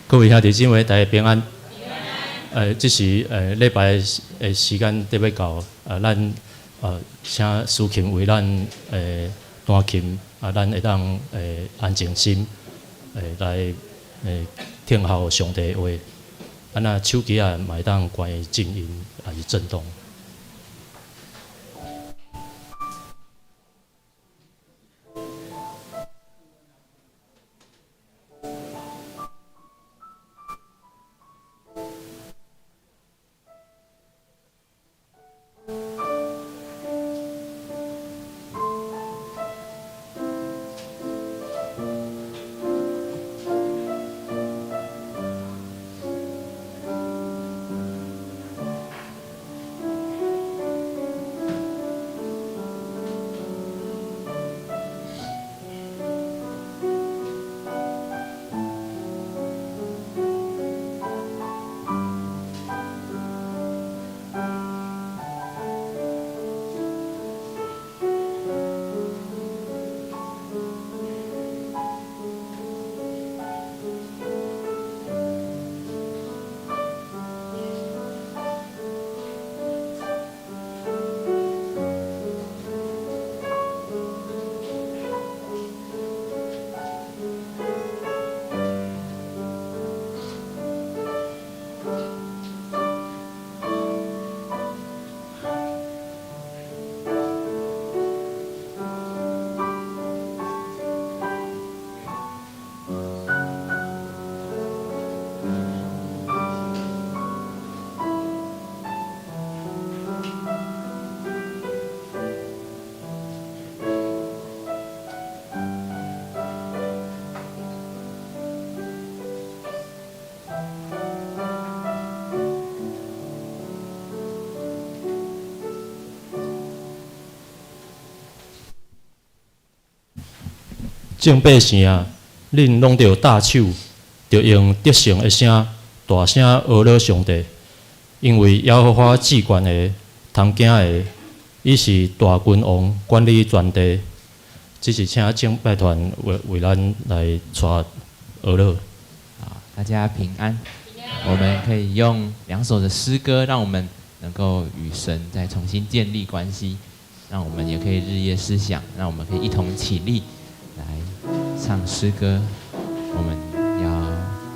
各位兄弟姊妹，大家平安。这是礼拜的时间得要到，咱请司琴为咱弹琴，咱会当安静心，来听候上帝的话。那手机嘛会当关于静音，还是震动。众百姓啊，恁拢着大手，着用得胜的声，大声阿乐上帝，因为耶和华至高的、通行的，伊是大君王，管理全地。这是请敬拜团为咱来带阿乐。好，大家平安。我们可以用2首的诗歌，让我们能够与神再重新建立关系，让我们也可以日夜思想，让我们可以一同起立来唱诗歌。我们要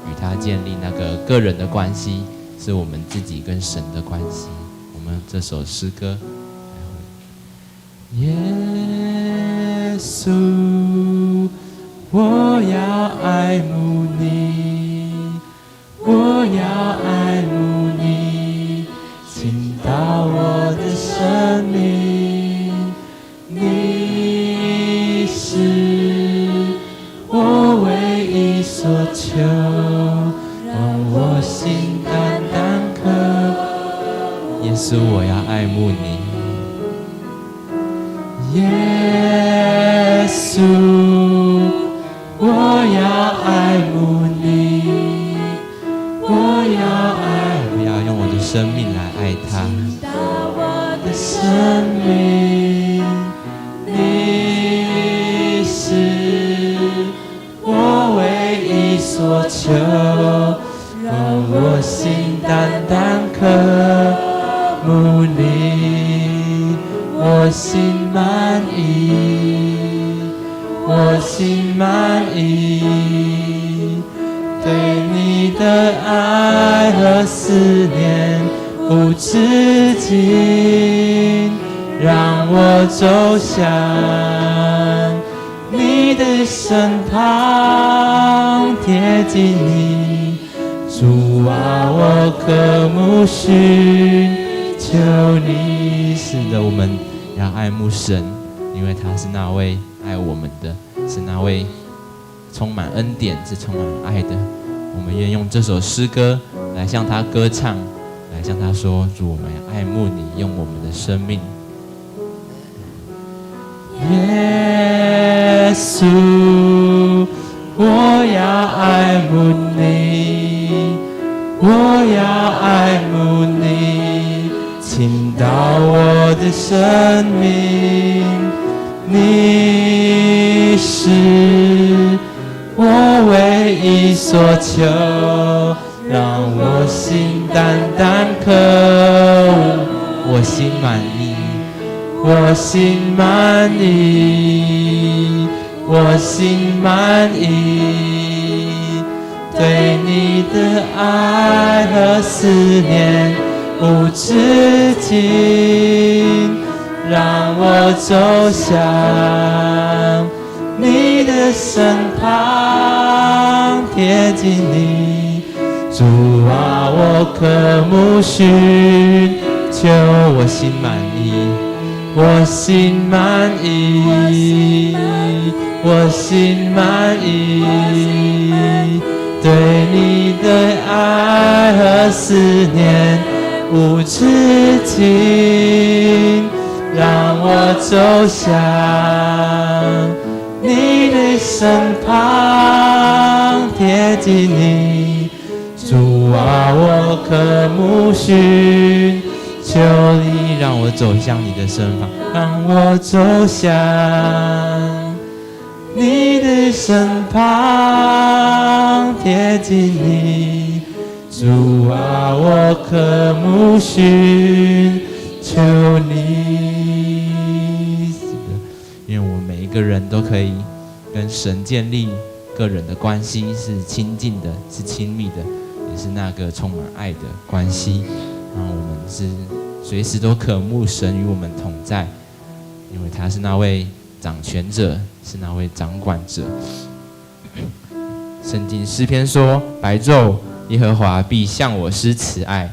与他建立那个个人的关系，是我们自己跟神的关系。我们这首诗歌，耶稣，我要爱慕你，我要爱慕你，倾倒我的生命，你是我唯一所求，让我心单单渴。耶稣，我要爱慕你。耶稣，我要爱慕你，我要用我的生命来爱他。我的生命，你是我唯一所求，让我心单单渴慕你，我心满意，我心满意，对你的爱和思念无止境，让我走向你的身旁，贴近你，主啊，我渴慕寻求你。是的，我们要爱慕神，因为他是那位爱我们的，是那位充满恩典，是充满爱的。我们愿用这首诗歌来向他歌唱，来向他说：主，我们要爱慕你，用我们的生命。耶稣，我要爱慕你，我要爱慕你，倾倒我的生命，你是我唯意所求，让我心单单可恶，我心满意，我心满意，我心满意，对你的爱和思念无止境，让我走向你的身旁，贴近你。主啊，我渴慕寻求，我心满意，我心满意，我心满意，对你的爱和思念无止境，让我走向你的身旁，贴近你。主啊，我渴慕寻求你，让我走向你的身旁，让我走向你的身旁，贴近你。主啊，我渴慕寻求你。因为我们每一个人都可以跟神建立个人的关系，是亲近的，是亲密的，也是那个充满爱的关系。然后我们是随时都渴慕神与我们同在，因为他是那位掌权者，是那位掌管者。圣经诗篇说：白昼耶和华必向我施慈爱，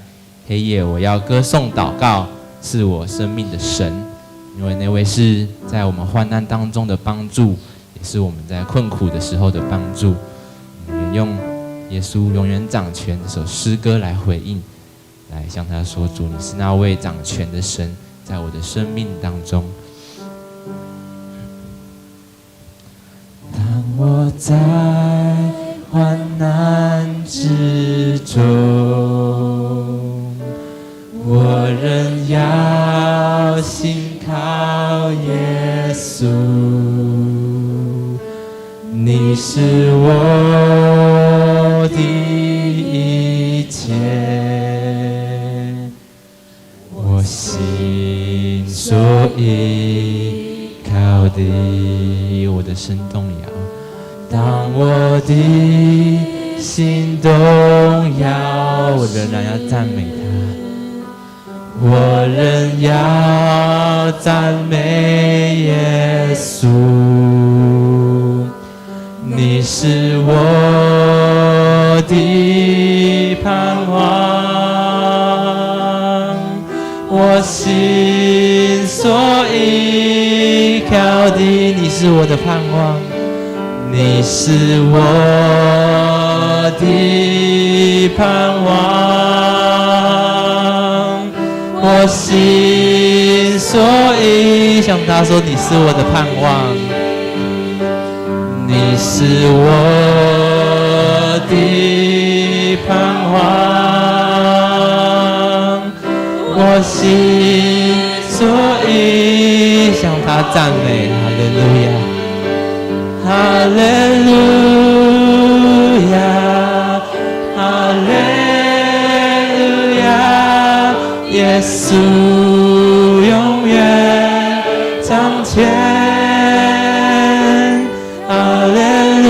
黑夜我要歌颂祷告，是我生命的神。因为那位是在我们患难当中的帮助，也是我们在困苦的时候的帮助。我们用耶稣永远掌权这首诗歌来回应，来向他说：主，你是那位掌权的神，在我的生命当中。当我在患难之中，我仍要信靠耶稣，你是我的一切，我心所依靠的，我的心动摇。当我的心动摇，我仍然要赞美他，我仍要赞美耶稣，你是我的盼望，我心所依靠的，你是我的盼望，你是我的盼望，我心所依，向他说你是我的盼望，你是我的盼望，我心所依，向他赞美，哈利路亚。哈利路亚，哈利路亚，耶稣永远掌权。哈利路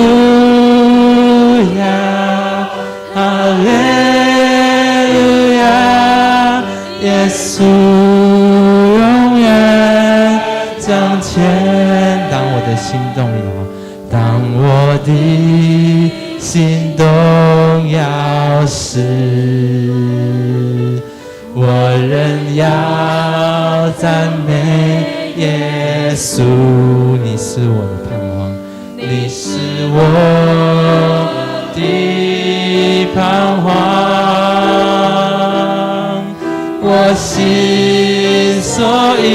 亚，哈利路亚，耶稣永远掌权。当我的心动摇，当我的心动摇时，我仍要赞美耶稣，你是我的盼望，你是我的盼望，我心所依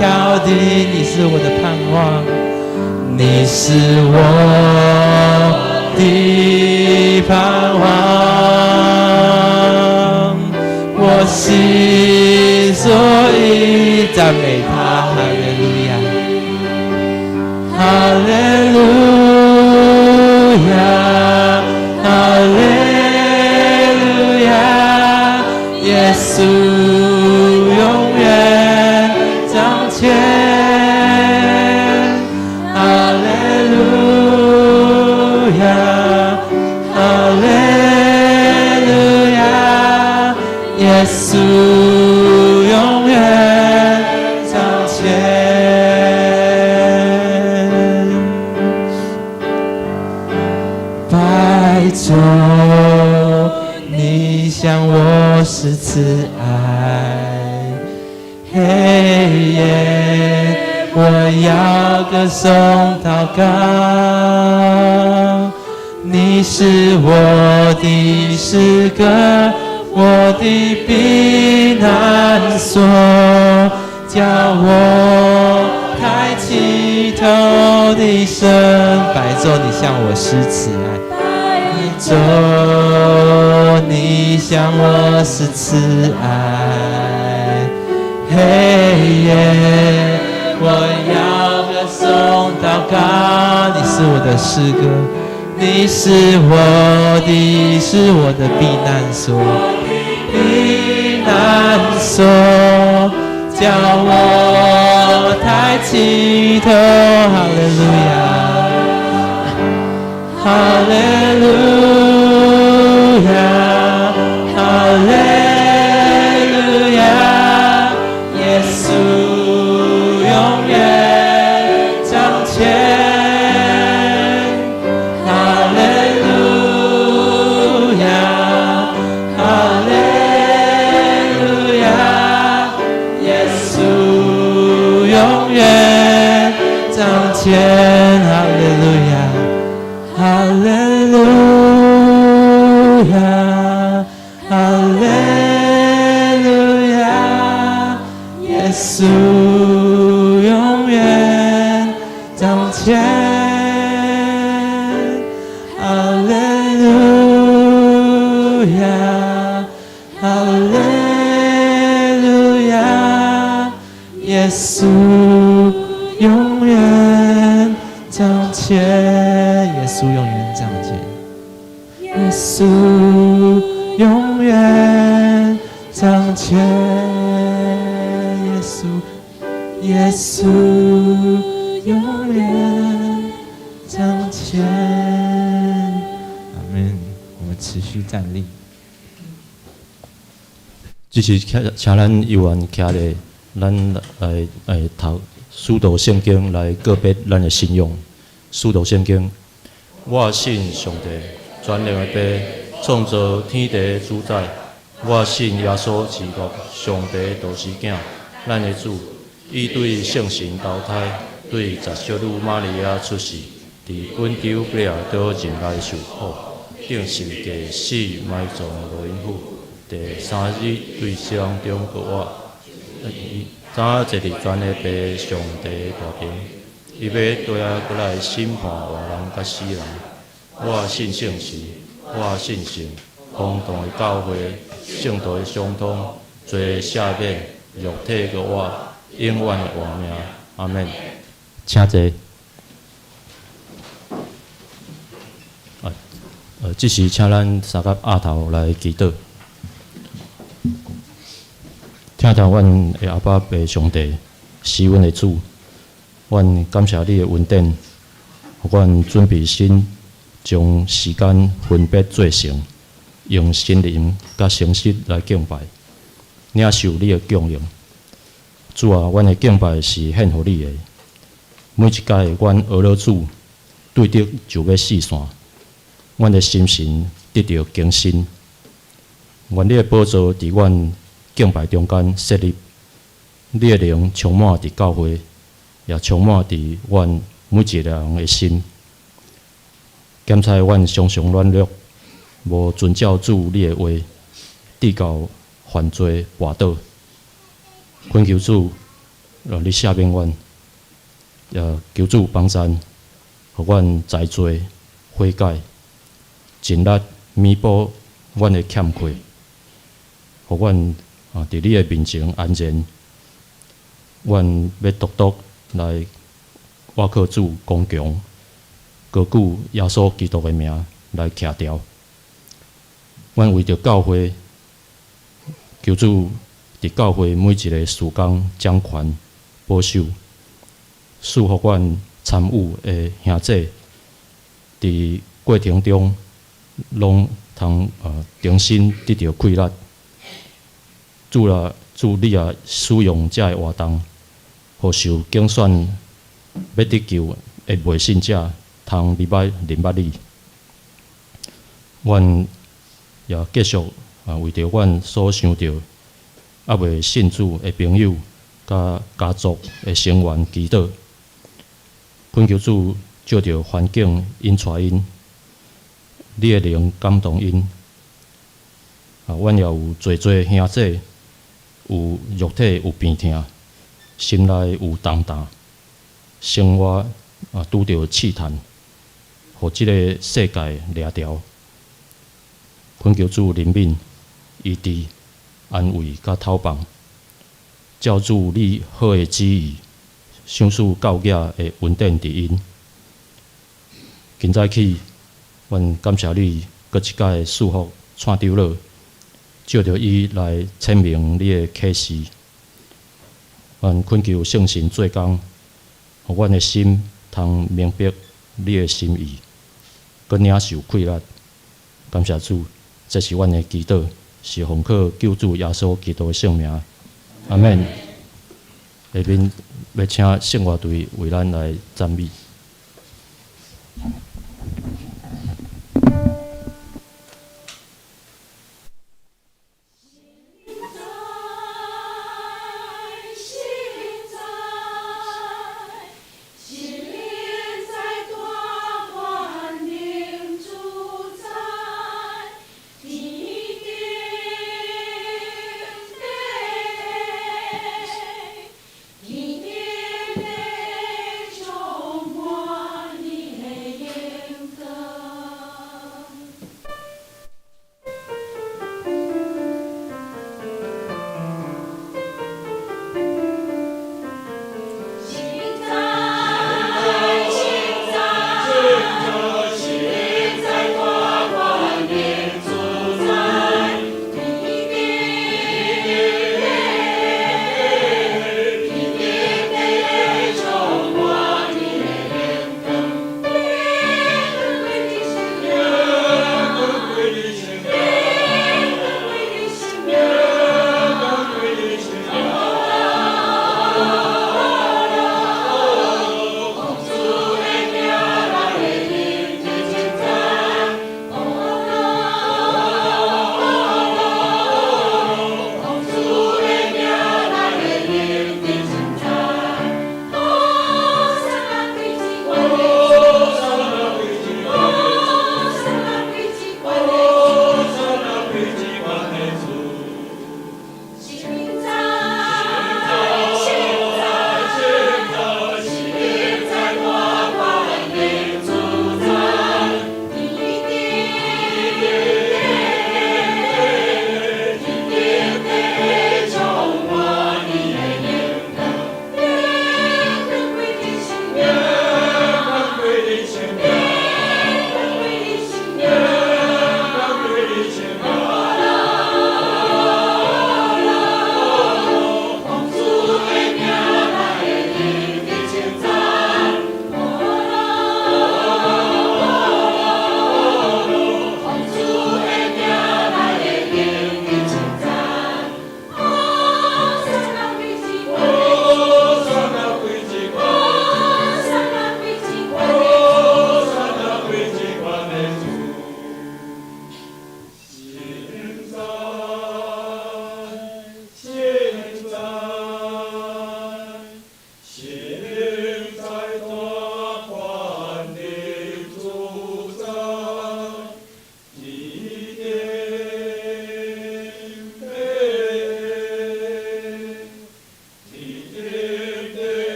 靠的，你是我的盼望，你是我的盼望，我心所依，赞美他，哈利路亚，哈利路亚。利路亚，哈利路亚，耶稣永远掌权。拜求你向我施慈爱，黑夜我要歌颂祷告，你是我的诗歌，我的避难所，叫我抬起头的神。白昼你向我施慈爱，白昼你向我施慈爱，黑夜我要歌颂祷告，你是我的诗歌，你是我的避难所，避难所，叫我抬起头，哈利路亚，哈利路亚，哈利路亚，耶稣永远掌权。哈利路亚，哈利路亚，哈利路亚，耶稣永远掌权。哈利路亚，哈利路亚，耶稣永远掌权，耶稣永远掌权，耶稣永远掌权，耶稣永远掌权。阿们。我们持续站立。这是请咱议员徛咧，咱来读使徒圣经来告别咱的信仰。使徒圣经，我信上帝，全能的父，创造天地的主宰。我信耶稣基督，上帝道是囝，咱的主。伊对圣神投胎，对十小女玛利亚出世，伫本丢伯亚岛人来受苦，定是第死埋葬无因府。第3日对死人中国我，早坐伫全的父上帝大庭，伊要对过来审判活人甲死人。我信圣神，我信神，空洞的教会，圣道的相通，罪赦免，肉体个我，永远的活命。阿门。请坐。这时请咱三个阿头来祈祷。听到阮的阿爸爸上帝，是阮的主，阮感谢你的恩典，互阮准备心，将时间分别做成，用心灵甲诚实来敬拜，领受你的供应。主啊，阮的敬拜是献互你的。每一届阮俄罗主对得就要四散，阮的心神得到更新。愿你的宝座伫阮敬拜中间设立，你的灵充满伫教会，也充满伫阮每一个人的心。检查阮常常软弱，无遵照主你的话，直到犯罪滑倒。恳求主，让你赦免阮，也求主帮助，互阮在罪悔改，尽力弥补阮的欠亏，互阮伫你的面前安然。阮要独独来倚靠主刚强，高举耶稣基督的名来徛条。阮为着教会，求主伫教会每一个事工掌权保守，赐福阮参与的兄弟，伫过程中拢通重新得到快乐。主你也使用这个活动，互受竞选要得救的未信者，通明白你。阮也继续为着阮所想到未信主的朋友、甲家族的成员祈祷，恳求主借着环境引带因，你的灵感动因。阮也有侪兄弟，有肉体有病痛，心内有重担，生活拄着试探，互即个世界掠条。恳求主怜悯、医治、安慰甲透放，照主你好的旨意，想使教业会稳定伫因。今早起，阮感谢你，搁一摆祝福蔡长老，借着伊来阐明你的启示。阮恳求圣神做工，互阮的心通明白你的心意，搁领受快乐。感谢主。这是阮的祈祷，是奉靠救主耶稣基督的圣名，阿免。下面要请圣乐队为咱来赞美。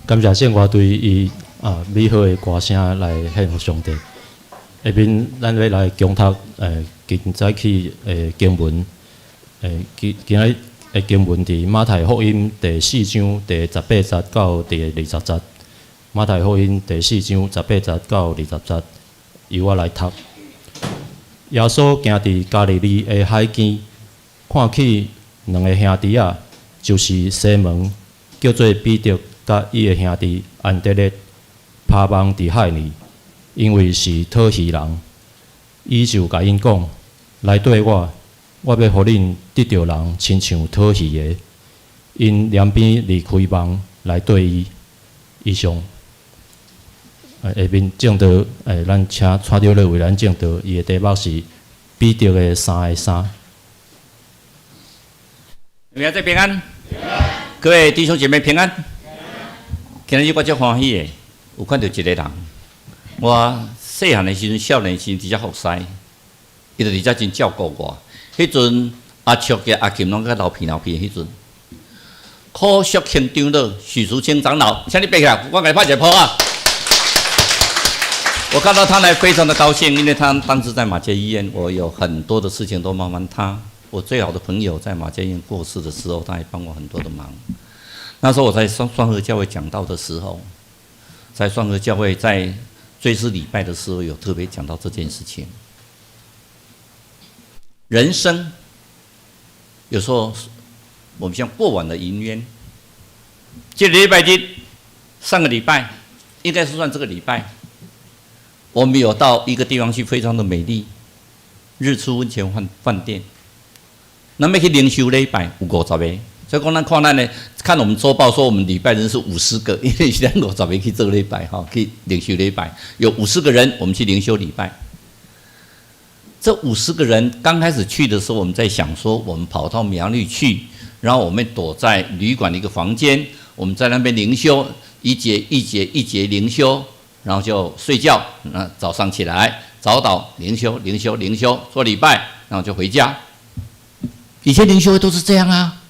感谢圣乐队伊美好的歌声来献给上帝。下面咱要来攻读今早起经文，今仔经文伫马太福音第4章第18节到第20节。马太福音第4章18节到20节，由我来读。耶稣行伫加利利的海边，看起两个兄弟仔，就是西门，叫做彼得，甲伊的兄弟安德烈，趴网伫海里，因为是讨鱼人。伊就甲因讲：“来对我，我要互恁得着人，亲像讨鱼的。”因两边离开网来对伊。以上。下面正道，咱请蔡着乐为咱正道，伊的题目是彼得的3个3。明仔载平安，各位弟兄姐妹平安。今日我足欢喜的，有看到一个人。我细汉的时阵、少年的时阵，伫遮服侍，伊就伫遮真照顾我。迄阵阿叔甲阿琴拢甲流鼻的迄阵，科学厅长老许淑清长老，请你爬起来，我给你拍一个坡啊！我看到他来非常的高兴，因为他当时在马偕医院，我有很多的事情都麻烦他。我最好的朋友在马偕医院过世的时候，他也帮我很多的忙。那时候我在双和教会讲道的时候，在双和教会在追思礼拜的时候，有特别讲到这件事情。人生有时候我们像过往的云烟，这个礼拜日，上个礼拜应该是算这个礼拜。我们有到一个地方去，非常的美丽，日出温泉饭店。那么去灵修礼拜有50个，所以讲咱看咱呢，看我们周报说我们礼拜人是50个，因为现在50个去做礼拜哈，去灵修礼拜，有50个人我们去灵修礼拜。这50个人刚开始去的时候，我们在想说，我们跑到苗栗去，然后我们躲在旅馆的一个房间，我们在那边灵修，一节灵修。然后就睡觉，早上起来早祷灵修做礼拜，然后就回家。以前灵修会都是这样啊，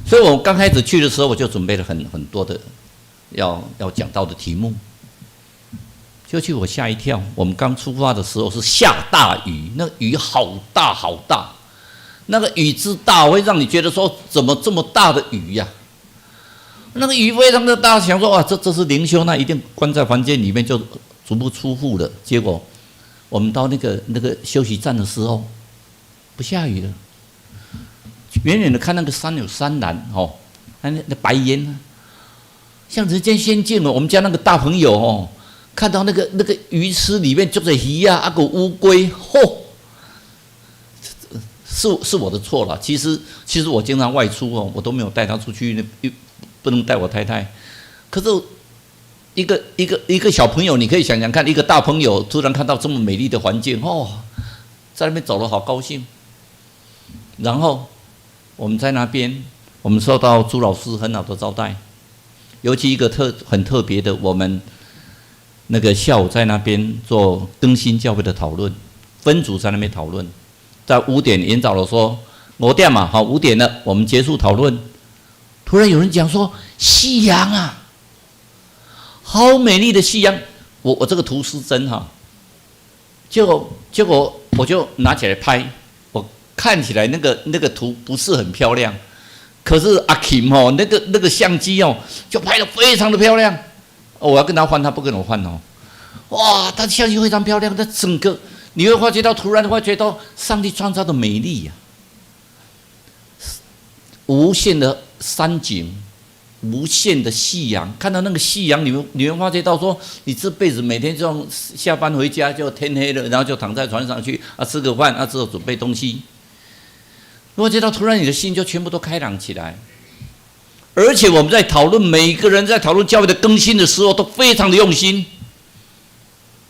所以我刚开始去的时候，我就准备了很多的要讲到的题目。就去我吓一跳，我们刚出发的时候是下大雨，那个雨好大好大，那个雨之大会让你觉得说怎么这么大的雨呀？那个雨非常的大，想说哇，这是灵修，那一定关在房间里面就足不出户了。结果我们到那个休息站的时候，不下雨了。远远的看那个山有山岚哦，那白烟啊，像人间仙境哦。我们家那个大朋友哦，看到那个鱼池里面就是鱼啊，个乌龟，是我的错了。其实我经常外出哦，我都没有带他出去，不能带我太太。可是一个小朋友，你可以想想看，一个大朋友突然看到这么美丽的环境哦，在那边走了好高兴。然后我们在那边，我们受到朱老师很好的招待，尤其一个很特别的，我们那个下午在那边做更新教会的讨论，分组在那边讨论，在5点延早了说5点嘛，好5点了，我们结束讨论。突然有人讲说夕阳啊，好美丽的夕阳，我这个图是真哈，结果我就拿起来拍，我看起来那个图不是很漂亮，可是阿 Kim 哦，那个相机哦，就拍得非常的漂亮。我要跟他换，他不跟我换哦。哇，他的相机非常漂亮，他整个你会发觉到，突然会觉到上帝创造的美丽呀，无限的山景，无限的夕阳。看到那个夕阳，你会发觉到说，你这辈子每天这样下班回家就天黑了，然后就躺在床上去吃个饭之后准备东西。我觉得突然你的心就全部都开朗起来。而且我们在讨论，每个人在讨论教会的更新的时候，都非常的用心。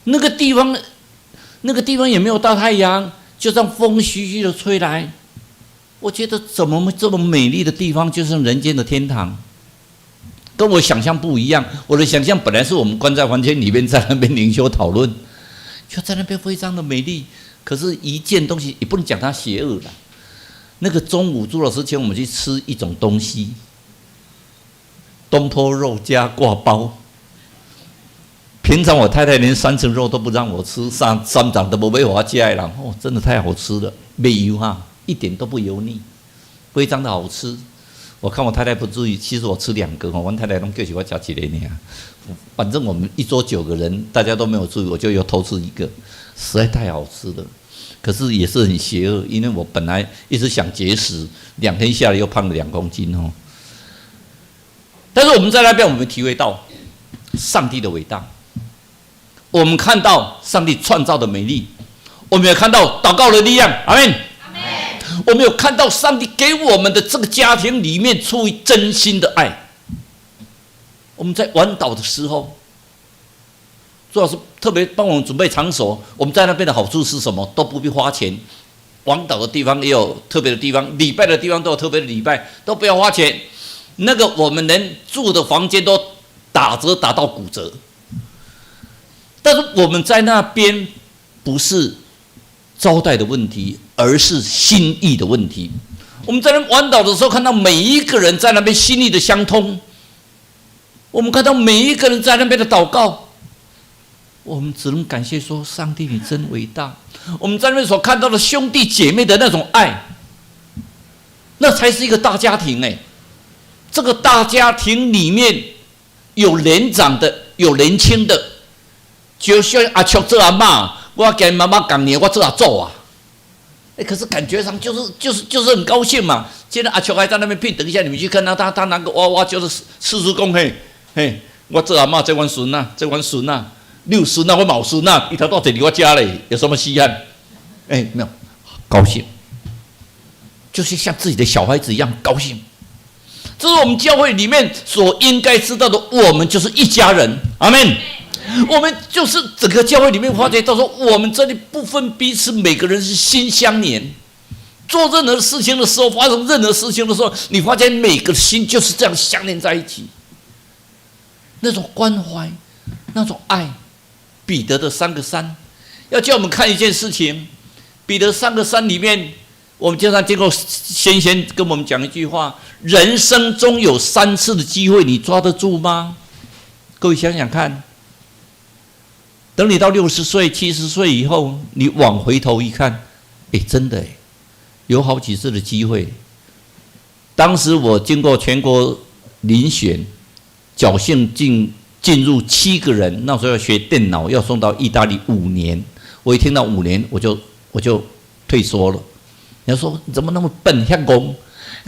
那个地方也没有大太阳，就这样风徐徐的吹来。我觉得怎么这么美丽的地方，就是人间的天堂，跟我想象不一样。我的想象本来是我们关在房间里面，在那边灵修讨论，就在那边非常的美丽。可是，一件东西也不能讲它邪恶了。那个中午，朱老师请我们去吃一种东西。东坡肉加挂包，平常我太太连3层肉都不让我吃，三掌都不被我加的人，哦，真的太好吃了，没油哈，一点都不油腻，非常的好吃。我看我太太不注意，其实我吃2个哦，我太太都叫起我加几个呢。反正我们一桌9个人，大家都没有注意，我就又偷吃1个，实在太好吃了。可是也是很邪恶，因为我本来一直想节食，2天下来又胖了2公斤哦。但是我们在那边，我们体会到上帝的伟大，我们看到上帝创造的美丽，我们也看到祷告的力量。阿们。我们有看到上帝给我们的这个家庭里面出于真心的爱。我们在玩岛的时候，朱老师特别帮我们准备场所。我们在那边的好处是什么？都不必花钱。玩岛的地方也有特别的地方，礼拜的地方都有特别的礼拜，都不要花钱。那个我们连住的房间都打折打到骨折。但是我们在那边不是招待的问题，而是心意的问题。我们在那玩岛的时候，看到每一个人在那边心意的相通，我们看到每一个人在那边的祷告，我们只能感谢说：上帝，你真伟大。我们在那边所看到的兄弟姐妹的那种爱，那才是一个大家庭哎。这个大家庭里面有年长的，有年轻的，就像阿秋做阿嬷。我跟妈妈讲年，我做阿祖啊，可是感觉上就是很高兴嘛。现在阿秋还在那边骗，等一下你们去看他拿个娃娃，就是四叔公嘿，我做阿嬷，这阮孙啊，这阮孙啊，6孙啊，我冇孙啊，一条到这里我家嘞，有什么稀罕？没有，高兴，就是像自己的小孩子一样高兴。这是我们教会里面所应该知道的，我们就是一家人。阿们。我们就是整个教会里面发觉到说，我们这里不分彼此，每个人是心相连。做任何事情的时候，发生任何事情的时候，你发现每个心就是这样相连在一起。那种关怀，那种爱。彼得的3个山，要叫我们看一件事情。彼得3个山里面，我们经常经过先贤跟我们讲一句话：人生中有3次的机会，你抓得住吗？各位想想看。等你到60岁、70岁以后，你往回头一看，真的有好几次的机会。当时我经过全国遴选，侥幸进入7个人，那时候要学电脑，要送到意大利5年。我一听到5年，我就退缩了。人家说你怎么那么笨，遐戆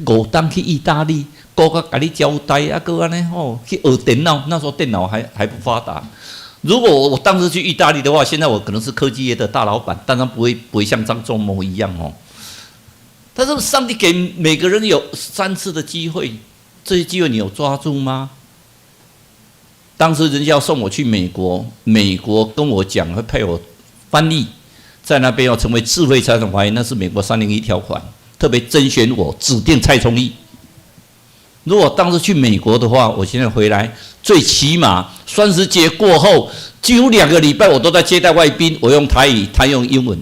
，5当去意大利，个个给你交代啊，个安尼去学电脑。那时候电脑还不发达。如果我当时去意大利的话，现在我可能是科技业的大老板，当然不会像张忠谋一样哦。但是上帝给每个人有3次的机会，这些机会你有抓住吗？当时人家要送我去美国，美国跟我讲会派我翻译，在那边要成为智慧财产法人，那是美国301条款，特别甄选我，指定蔡崇义。如果当时去美国的话，我现在回来，最起码30节过后，几乎2个礼拜我都在接待外宾，我用台语，他用英文。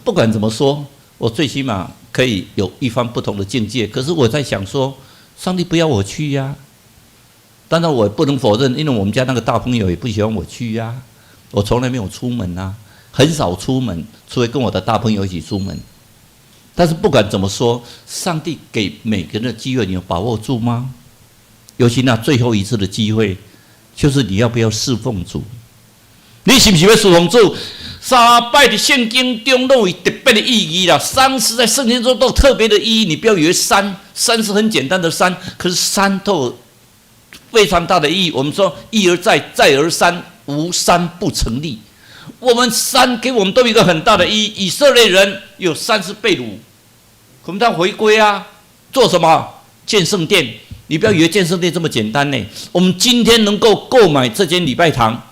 不管怎么说，我最起码可以有一番不同的境界。可是我在想说，上帝不要我去呀。当然我也不能否认，因为我们家那个大朋友也不喜欢我去呀。我从来没有出门啊，很少出门，除非跟我的大朋友一起出门。但是不管怎么说，上帝给每个人的机会，你有把握住吗？尤其那最后一次的机会，就是你要不要侍奉主？你是不是要侍奉主？3拜的圣经中都有特别的意义啦。3是在圣经中都有特别的意义。你不要以为山是很简单的山，可是山都有非常大的意义。我们说一而再，再而三，无山不成立。我们山给我们都有一个很大的意义。以色列人有30被掳，我们要回归啊，做什么？建圣殿。你不要以为建圣殿这么简单呢。我们今天能够购买这间礼拜堂，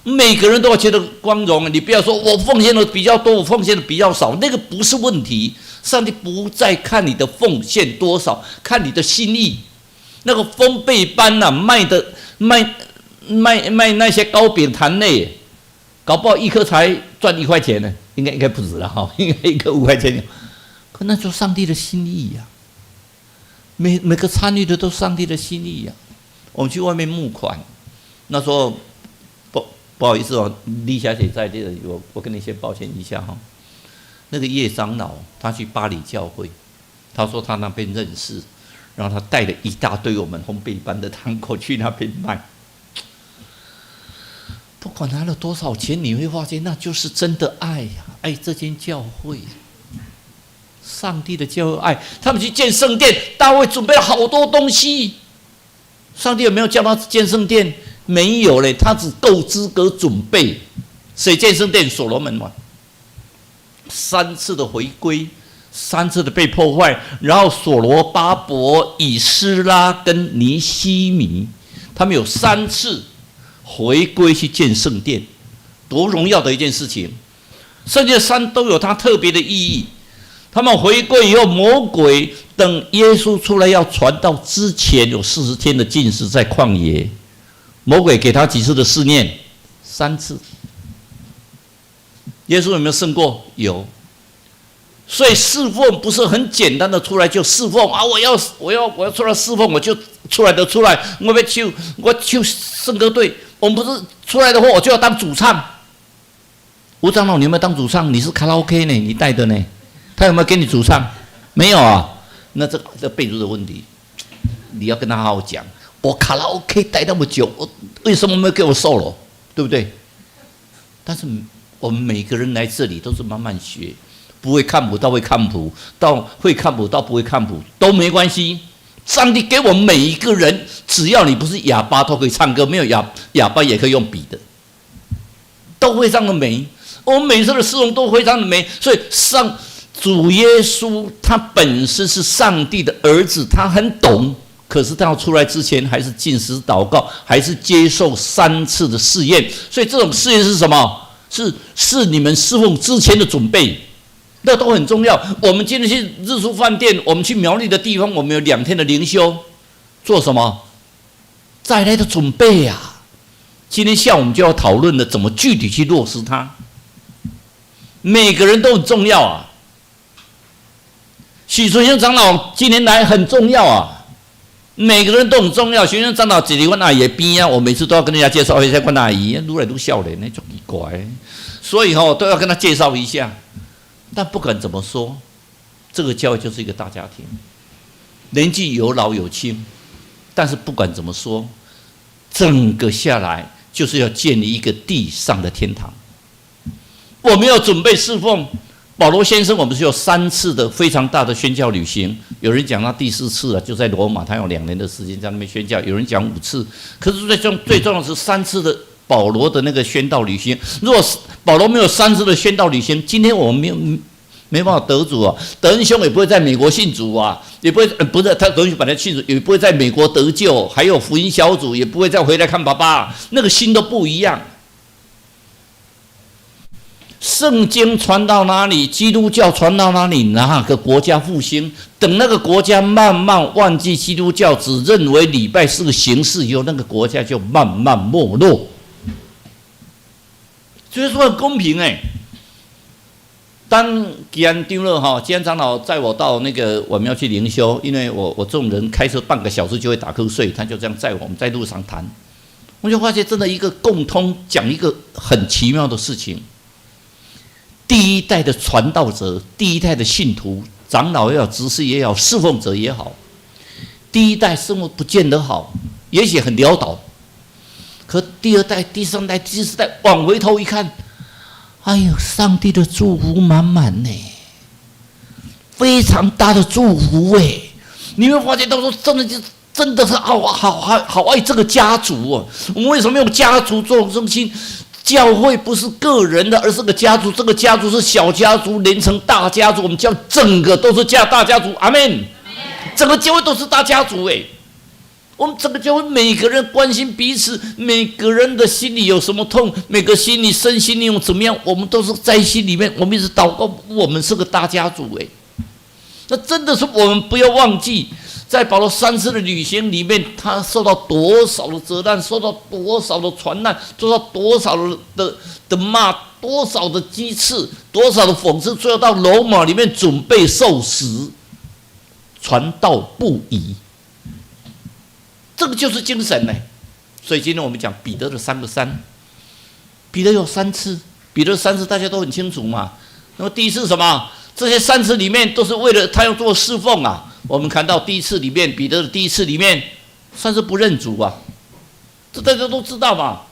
每个人都要觉得光荣。你不要说我奉献的比较多，我奉献的比较少，那个不是问题。上帝不再看你的奉献多少，看你的心意。那个丰贝班啊，卖那些糕饼坛内，搞不好一颗才赚1块钱呢，应该不止了哈，应该一颗5块钱。可那就是上帝的心意呀、每个参与的都是上帝的心意呀、我们去外面募款，那时候不好意思哦，李小姐在这里，我跟你先抱歉一下哈。那个叶长老他去巴黎教会，他说他那边认识，然后他带了一大堆我们烘焙班的糖果去那边卖。不管拿了多少钱，你会发现那就是真的爱呀，爱这间教会，上帝的教会爱。他们去建圣殿，大卫准备了好多东西。上帝有没有叫他建圣殿？没有嘞，他只够资格准备。谁建圣殿？所罗门嘛。3次的回归，3次的被破坏，然后所罗巴伯、以斯拉跟尼希米，他们有3次回归去建圣殿，多荣耀的一件事情！圣经3都有它特别的意义。他们回归以后，魔鬼等耶稣出来要传道之前，有40天的禁食在旷野。魔鬼给他几次的试验？3次。耶稣有没有胜过？有。所以侍奉不是很简单的出来就侍奉啊！我要出来侍奉，我就出来的出来。我去圣歌队，我们不是出来的话，我就要当主唱。吴长老，你有没有当主唱？你是卡拉 OK 呢？你带的呢？他有没有给你主唱？没有啊。那这备注的问题，你要跟他好好讲。我卡拉 OK 待那么久，为什么没有给我solo？对不对？但是我们每个人来这里都是慢慢学，不会看谱到会看谱，到会看谱到不会看谱都没关系。上帝给我们每一个人，只要你不是哑巴都可以唱歌，没有哑巴也可以用笔的，都非常的美。我们每次的侍奉都非常的美，所以主耶稣他本身是上帝的儿子，他很懂。可是他要出来之前，还是禁食祷告，还是接受3次的试验。所以这种试验是什么？是你们侍奉之前的准备，那都很重要。我们今天去日出饭店，我们去苗栗的地方，我们有2天的灵修，做什么？再来的准备呀。今天下午我们就要讨论的，怎么具体去落实它。每个人都很重要啊。许存兴长老今年来很重要啊。每个人都很重要，学生长老一直阮阿姨的边啊，我每次都要跟人家介绍一下阮阿姨，愈来愈少年，那就奇怪，所以都要跟他介绍一下。但不管怎么说，这个教会就是一个大家庭，年纪有老有轻，但是不管怎么说，整个下来就是要建立一个地上的天堂。我们要准备侍奉。保罗先生，我们是有3次的非常大的宣教旅行。有人讲他第4次了，就在罗马，他有2年的时间在那边宣教。有人讲5次，可是最重要的是3次的保罗的那个宣道旅行。如果保罗没有3次的宣道旅行，今天我们没办法得主啊。德恩兄也不会在美国信主啊，也不会不是他德恩兄本来信主，也不会在美国得救，还有福音小组，也不会再回来看爸爸，那个心都不一样。圣经传到哪里，基督教传到哪里，哪个国家复兴？等那个国家慢慢忘记基督教，只认为礼拜是个形式以后，那个国家就慢慢没落。所以说很公平当吉安丢了哈，吉安长老载我到那个我们要去灵修，因为我这种人开车半个小时就会打瞌睡，他就这样载我们在路上谈，我就发现真的一个共通讲一个很奇妙的事情。第一代的传道者，第一代的信徒，长老也好，执事也好，侍奉者也好，第一代生活不见得好，也许很潦倒。可第2代、第3代、第4代往回头一看，哎呦，上帝的祝福满满呢，非常大的祝福你会发现到说，真的是好爱这个家族哦。我们为什么用家族做中心？教会不是个人的，而是个家族。这个家族是小家族连成大家族，我们叫整个都是大家族。阿们。整个教会都是大家族我们整个教会每个人关心彼此，每个人的心里有什么痛，每个心里身心灵怎么样，我们都是在心里面，我们一直祷告，我们是个大家族那真的是我们不要忘记。在保罗3次的旅行里面，他受到多少的责难，受到多少的传难，受到多少的骂，多少的讥刺，多少的讽刺，最后到罗马里面准备受死，传道不已。这个就是精神所以今天我们讲彼得的3个3，彼得有3次，彼得3次大家都很清楚嘛。那么第一次什么？这些3次里面都是为了他要做侍奉啊。我们看到第一次里面，彼得的第一次里面，算是不认主啊，这大家都知道嘛。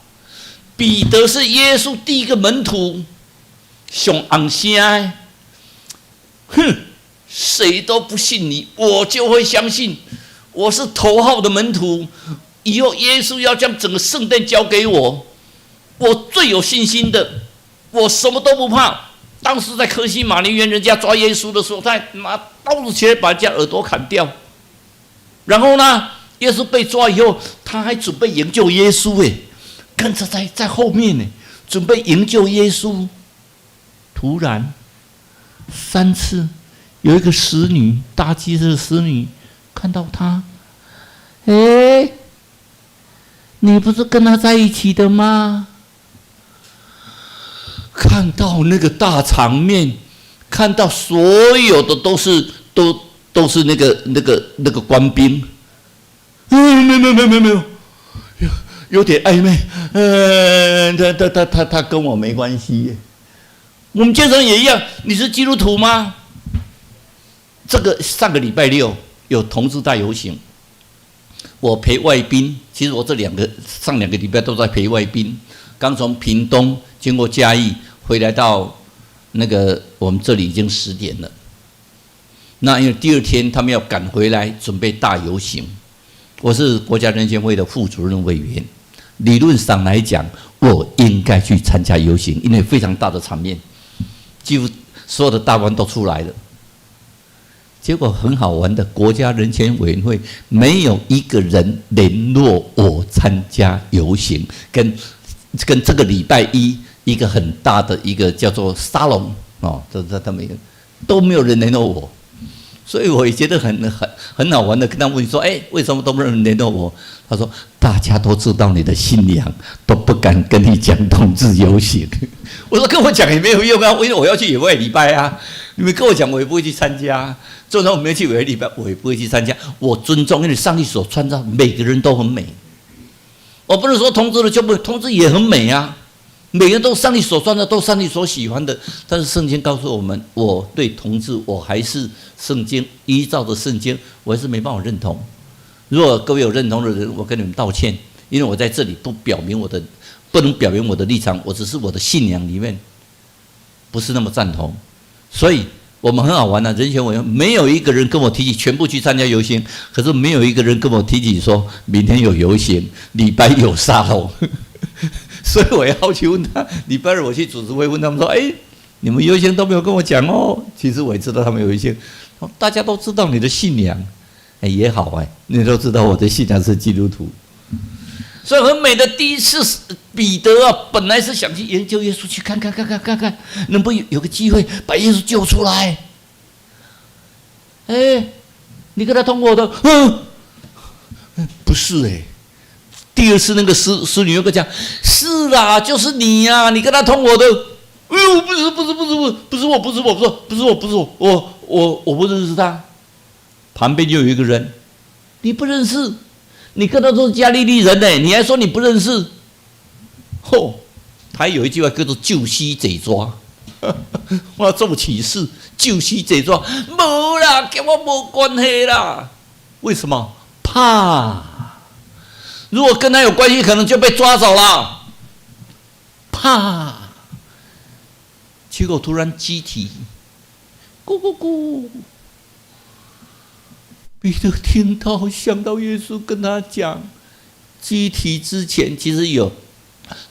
彼得是耶稣第一个门徒，上红声，哼，谁都不信你，我就会相信。我是头号的门徒，以后耶稣要将整个圣殿交给我，我最有信心的，我什么都不怕。当时在客西马尼园，人家抓耶稣的时候，他拿刀子起来把人家耳朵砍掉。然后呢，耶稣被抓以后，他还准备营救耶稣，跟着在后面呢，准备营救耶稣。突然3次，有一个使女，大祭司的使女看到他，你不是跟他在一起的吗？看到那个大场面，看到所有的都是那个官兵，没有，有点暧昧，他跟我没关系。我们经常也一样，你是基督徒吗？这个上个礼拜6有同志大游行，我陪外宾，其实我上2个礼拜都在陪外宾，刚从屏东经过嘉义回来到那个我们这里已经10点了。那因为第2天他们要赶回来准备大游行，我是国家人权会的副主任委员，理论上来讲，我应该去参加游行，因为非常大的场面，几乎所有的大官都出来了。结果很好玩的，国家人权委员会没有一个人联络我参加游行，跟这个礼拜1一个很大的一个叫做沙龙他们都没有人联络我，所以我也觉得很好玩的，跟他问说，为什么都没有人联络我？他说大家都知道你的信仰，都不敢跟你讲同志游行。我说跟我讲也没有用啊，因为我要去野外礼拜啊，你们跟我讲我也不会去参加。就算我没有去野外礼拜，我也不会去参加。我尊重，因为上帝所创造每个人都很美。我不是说同志的就不，同志也很美啊。每个人都上帝所创造，都上帝所喜欢的。但是圣经告诉我们，我对同志，我还是圣经依照着圣经，我还是没办法认同。如果各位有认同的人，我跟你们道歉，因为我在这里不能表明我的立场，我只是我的信仰里面不是那么赞同。所以我们很好玩人权委员没有一个人跟我提起全部去参加游行，可是没有一个人跟我提起说明天有游行，礼拜有沙龙。所以我要去问他，礼拜2我去组织会问他们说，你们游行都没有跟我讲哦。其实我也知道他们有一些，大家都知道你的信仰，也好你都知道我的信仰是基督徒。所以很美的第一次，彼得本来是想去研究耶稣，去看，能不能有个机会把耶稣救出来？你跟他通过的，不是第2次那个使女又跟讲，是啦，就是你呀，你跟他通我的。不是我，我不认识他。旁边就有一个人，你不认识，你跟他都是加利利人你还说你不认识？他有一句话叫做救西贼抓，我做启示，救西贼抓，没啦，跟我没关系啦。为什么？怕。如果跟他有关系，可能就被抓走了。怕，结果突然机体，咕咕咕。彼得听到，想到耶稣跟他讲，机体之前其实有，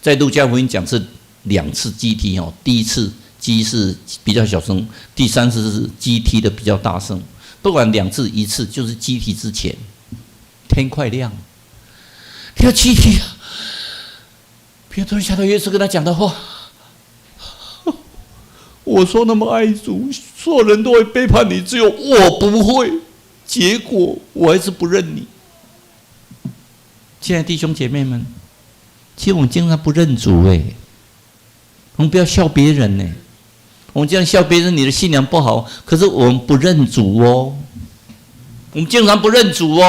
在路加福音讲是2次机体第一次鸡是比较小声，第3次是鸡踢的比较大声。不管2次1次，就是鸡啼之前，天快亮。听到鸡啼，彼得突然想到耶稣跟他讲的话：“我说那么爱主，所有人都会背叛你，只有我不会。结果我还是不认你。”亲爱的弟兄姐妹们，其实我们经常不认主我们不要笑别人我们这样笑别人，你的信仰不好，可是我们不认主我们经常不认主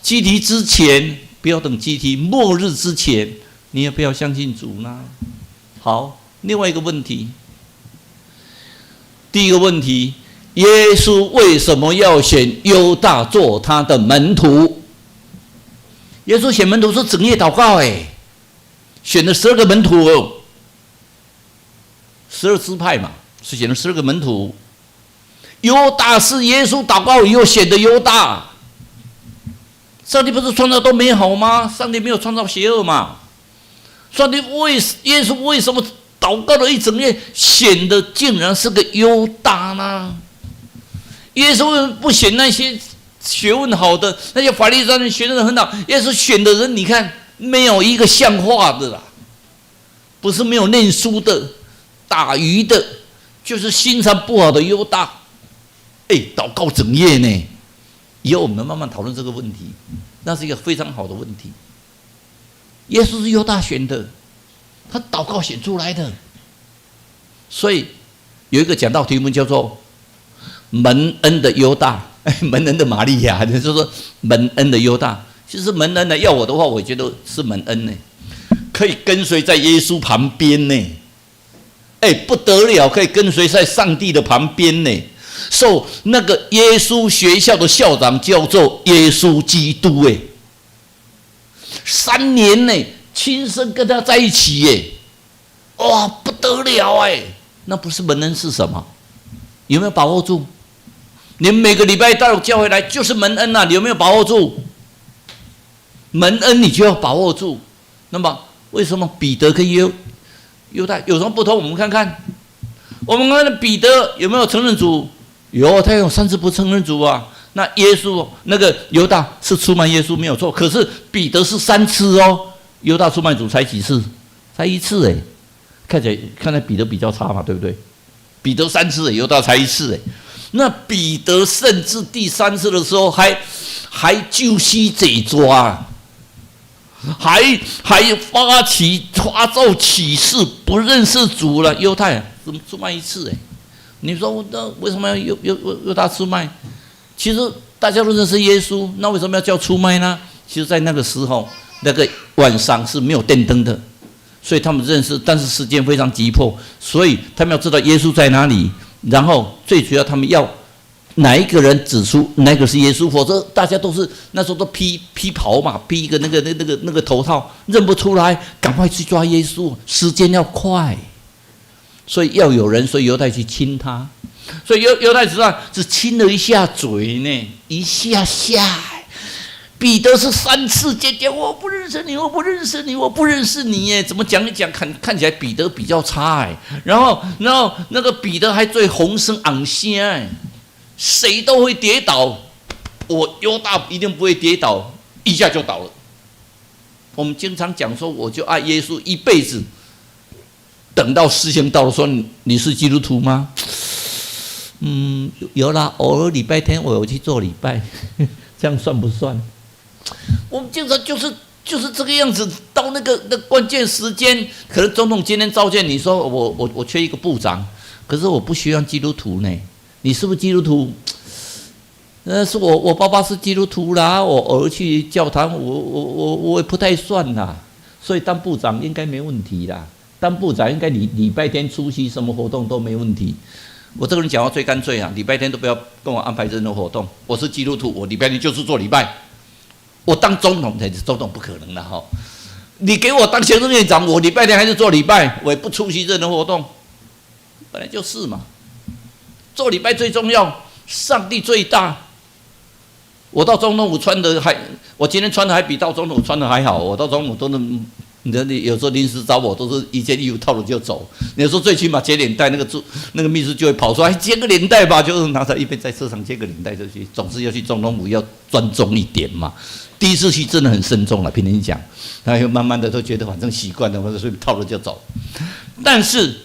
鸡啼之前，不要等鸡啼，末日之前，你也不要相信主呢。好，另外一个问题，第一个问题，耶稣为什么要选犹大做他的门徒？耶稣选门徒是整夜祷告，选了12个门徒哦，12支派嘛，是选了12个门徒。犹大是耶稣祷告以后选的犹大。上帝不是创造都美好吗？上帝没有创造邪恶嘛？上帝耶稣为什么祷告了一整夜，选的竟然是个犹大呢？耶稣为什么不选那些学问好的，那些法利赛人学得很好？耶稣选的人，你看没有一个像话的啦，不是没有念书的、打鱼的，就是心肠不好的犹大。祷告整夜呢。以后我们慢慢讨论这个问题，那是一个非常好的问题。耶稣是犹大选的，他祷告选出来的，所以有一个讲道题目叫做“蒙恩的犹大”，蒙恩的玛利亚，就是说蒙恩的犹大。其实蒙恩呢，要我的话，我觉得是蒙恩呢，可以跟随在耶稣旁边呢，不得了，可以跟随在上帝的旁边呢。受那个耶稣学校的校长叫做耶稣基督3年呢，亲身跟他在一起哇，不得了那不是蒙恩是什么？有没有把握住？你们每个礼拜到教会来就是蒙恩啊，你有没有把握住？蒙恩你就要把握住。那么为什么彼得跟犹大有什么不同？我们看看，我们看看彼得有没有承认主？有，他有3次不承认主啊。那耶稣那个犹大是出卖耶稣没有错，可是彼得是3次哦，犹大出卖主才几次？才1次看起来彼得比较差嘛，对不对？彼得3次犹大才1次那彼得甚至第3次的时候还就西贼抓，还发咒起誓不认识主了。犹太怎么出卖1次你说那为什么要犹大出卖？其实大家都认识耶稣，那为什么要叫出卖呢？其实，在那个时候，那个晚上是没有电灯的，所以他们认识，但是时间非常急迫，所以他们要知道耶稣在哪里。然后最主要，他们要哪一个人指出哪个是耶稣，否则大家都是那时候都披袍嘛，披一个那个头套，认不出来，赶快去抓耶稣，时间要快。所以要有人，所以犹太去亲他，所以犹太只亲了一下嘴呢，一下下。彼得是3次讲，我不认识你，我不认识你，我不认识你怎么讲一讲，看起来彼得比较差然后那个彼得还最洪声昂声谁都会跌倒，我犹大一定不会跌倒，一下就倒了。我们经常讲说，我就爱耶稣一辈子。等到时间到了，说你是基督徒吗？有啦，偶尔礼拜天我有去做礼拜，这样算不算？我们经常就是这个样子。到那关键时间，可能总统今天召见你说我缺一个部长，可是我不需要基督徒呢。你是不是基督徒？是我爸爸是基督徒啦，我偶尔去教堂，我也不太算啦，所以当部长应该没问题啦。当部长应该礼拜天出席什么活动都没问题。我这个人讲话最干脆礼拜天都不要跟我安排任何活动。我是基督徒，我礼拜天就是做礼拜。我当总统，总统不可能的你给我当行政院长，我礼拜天还是做礼拜，我也不出席任何活动。本来就是嘛，做礼拜最重要，上帝最大。我到总统府我今天穿的还比到总统府穿的还好。我到总统府都能。你有时候临时找我，都是一件衣服套了就走。你说最起码接领带，那个秘书就会跑出来接个领带吧，就是拿着一边在车上接个领带就去。总是要去总统府，要专重一点嘛。第一次去真的很慎重了，凭你讲，然后慢慢的都觉得反正习惯了，所以套了就走。但是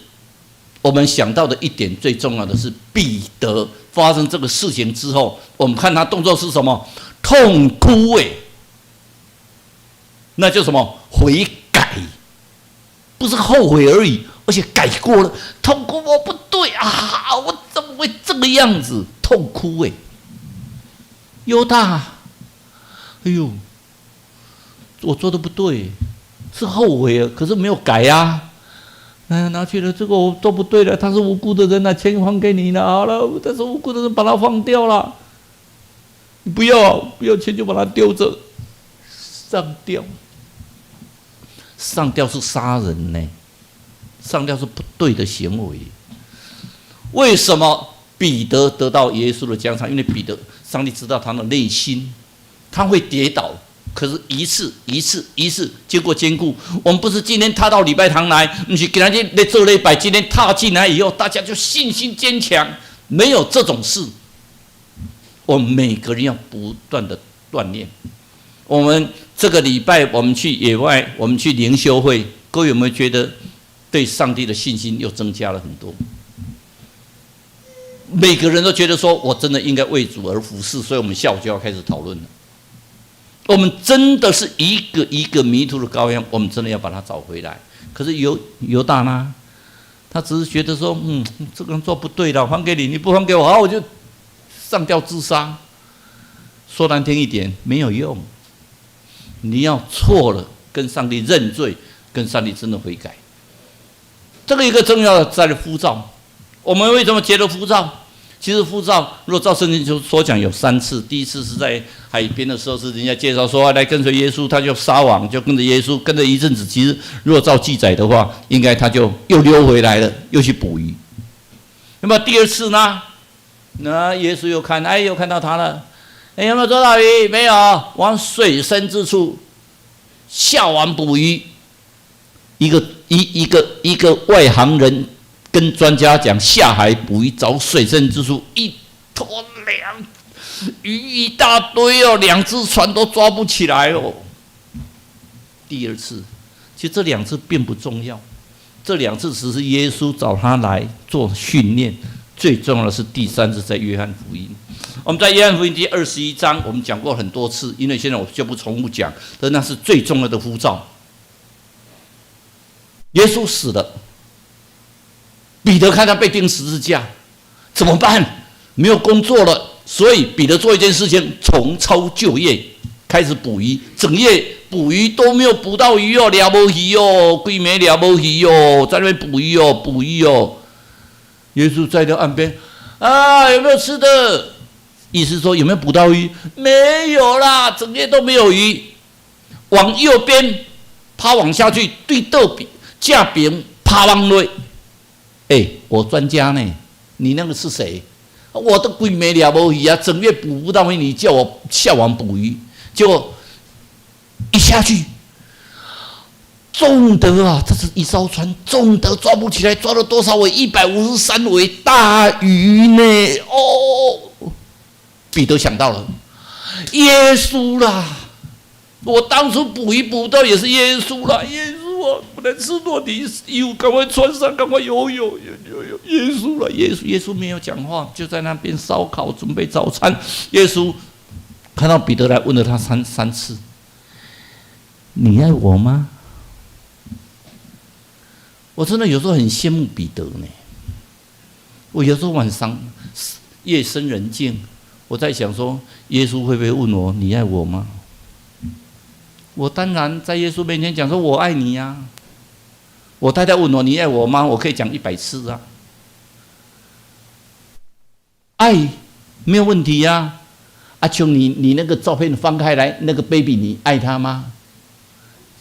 我们想到的一点最重要的是，彼得发生这个事情之后，我们看他动作是什么？痛哭那叫什么？悔改，不是后悔而已，而且改过了。痛哭，我不对啊，我怎么会这个样子？痛哭犹大，哎呦，我做的不对，是后悔可是没有改拿去了，这个我做不对了，他是无辜的人了，钱还给你了，好了，但是无辜的人把他放掉了，你不要钱就把他丢着，上吊是杀人呢，上吊是不对的行为。为什么彼得得到耶稣的奖赏？因为彼得，上帝知道他的内心，他会跌倒。可是一次经过坚固，我们不是今天踏到礼拜堂来，不是今天来做礼拜，今天踏进来以后，大家就信心坚强，没有这种事。我们每个人要不断的锻炼。我们这个礼拜我们去野外，我们去灵修会，各位有没有觉得对上帝的信心又增加了很多？每个人都觉得说，我真的应该为主而服侍，所以我们下午就要开始讨论了。我们真的是一个一个迷途的羔羊，我们真的要把它找回来。可是犹大呢？他只是觉得说，这个人做不对了，还给你，你不还给我，好，我就上吊自杀。说难听一点，没有用。你要错了，跟上帝认罪，跟上帝真的悔改。这个一个重要的在呼召。我们为什么觉得呼召？其实呼召，如果照圣经所讲有3次。第一次是在海边的时候，是人家介绍说来跟随耶稣，他就撒网，就跟着耶稣，跟着一阵子。其实如果照记载的话，应该他就又溜回来了，又去捕鱼。那么第2次呢？那耶稣又看到他了，有没有捉到鱼？没有，往水深之处下网捕鱼。一个外行人跟专家讲，下海捕鱼，找水深之处，一拖鱼一大堆哦，2只船都抓不起来哦。第2次，其实这2次并不重要，这2次只是耶稣找他来做训练。最重要的是第3次，在约翰福音。我们在约翰福音第21章，我们讲过很多次，因为现在我就不重复讲，但那是最重要的呼召。耶稣死了。彼得看他被钉十字架，怎么办？没有工作了，所以彼得做一件事情，重操旧业，开始捕鱼，整夜捕鱼都没有捕到鱼哦，抓无鱼哦，规暝抓无鱼哦，在那边捕鱼哦。耶稣在那岸边，有没有吃的？意思说有没有捕到鱼？没有啦，整夜都没有鱼。往右边趴网下去，对倒架边趴网内。我专家呢？你那个是谁？我都规暝抓无鱼啊，整月捕不到鱼，你叫我下网捕鱼，结果一下去，重的啊！这是一艘船，重的抓不起来，抓了多少尾？153尾大鱼呢！哦，彼得想到了，耶稣啦！我当初捕鱼捕到也是耶稣啦，耶稣。不能吃落地衣服，赶快穿上，赶快游。耶稣了，耶稣没有讲话，就在那边烧烤，准备早餐。耶稣看到彼得来，问了他三次：“你爱我吗？”我真的有时候很羡慕彼得呢。我有时候晚上夜深人静，我在想说，耶稣会不会问我：“你爱我吗？”我当然在耶稣面前讲说：“我爱你呀。”我太太问我：“你爱我吗？”我可以讲100次啊。爱没有问题呀。阿琼，你那个照片翻开来，那个 baby， 你爱他吗？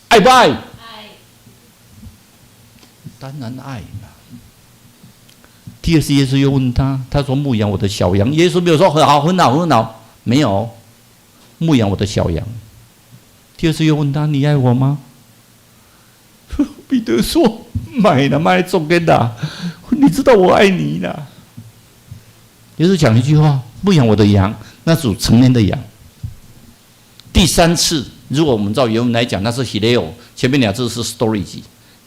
爱不爱？爱。当然爱嘛。第2次耶稣又问他，他说：“牧养我的小羊。”耶稣没有说很好，没有，牧养我的小羊。第2次又问他：“你爱我吗？”彼得说：“买重跟的，你知道我爱你啦。”耶稣讲一句话：“牧养我的羊，那属成年的羊。”第3次，如果我们照原文来讲，那是 hileo， 前面2字是 storage，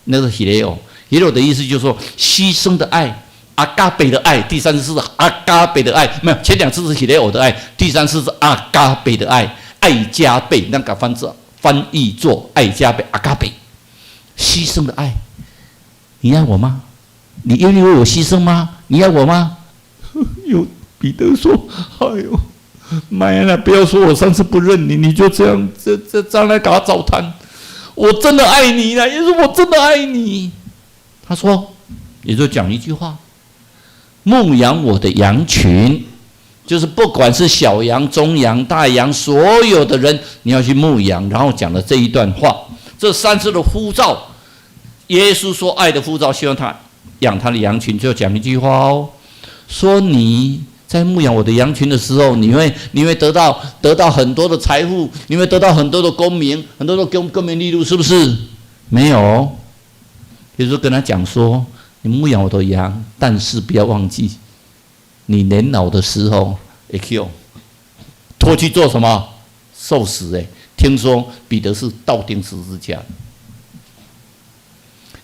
那是 hileo。hileo 的意思就是说牺牲的爱，阿嘎贝的爱。第3次是阿嘎贝的爱，没有，前2次是 hileo 的爱，第3次是阿嘎贝的爱。爱加倍，那个翻译作爱加倍，阿嘎贝，牺牲的爱。你爱我吗？你愿意为我牺牲吗？你爱我吗？有彼得说：“哎呦，妈呀！不要说我上次不认你，你就这样这样来搞糟蹋。我真的爱你啦，耶稣，我真的爱你。”他说，也就讲一句话：牧养我的羊群，就是不管是小羊、中羊、大羊，所有的人你要去牧养。然后讲了这一段话，这3次的呼召，耶稣说爱的呼召，希望他养他的羊群，就讲一句话哦，说你在牧养我的羊群的时候，你会得到很多的财富，你会得到很多的功名，很多的功名利禄，是不是？没有。耶稣跟他讲说，你牧养我的羊，但是不要忘记，你年老的时候会去拖去做什么？受死。听说彼得是倒钉十字架。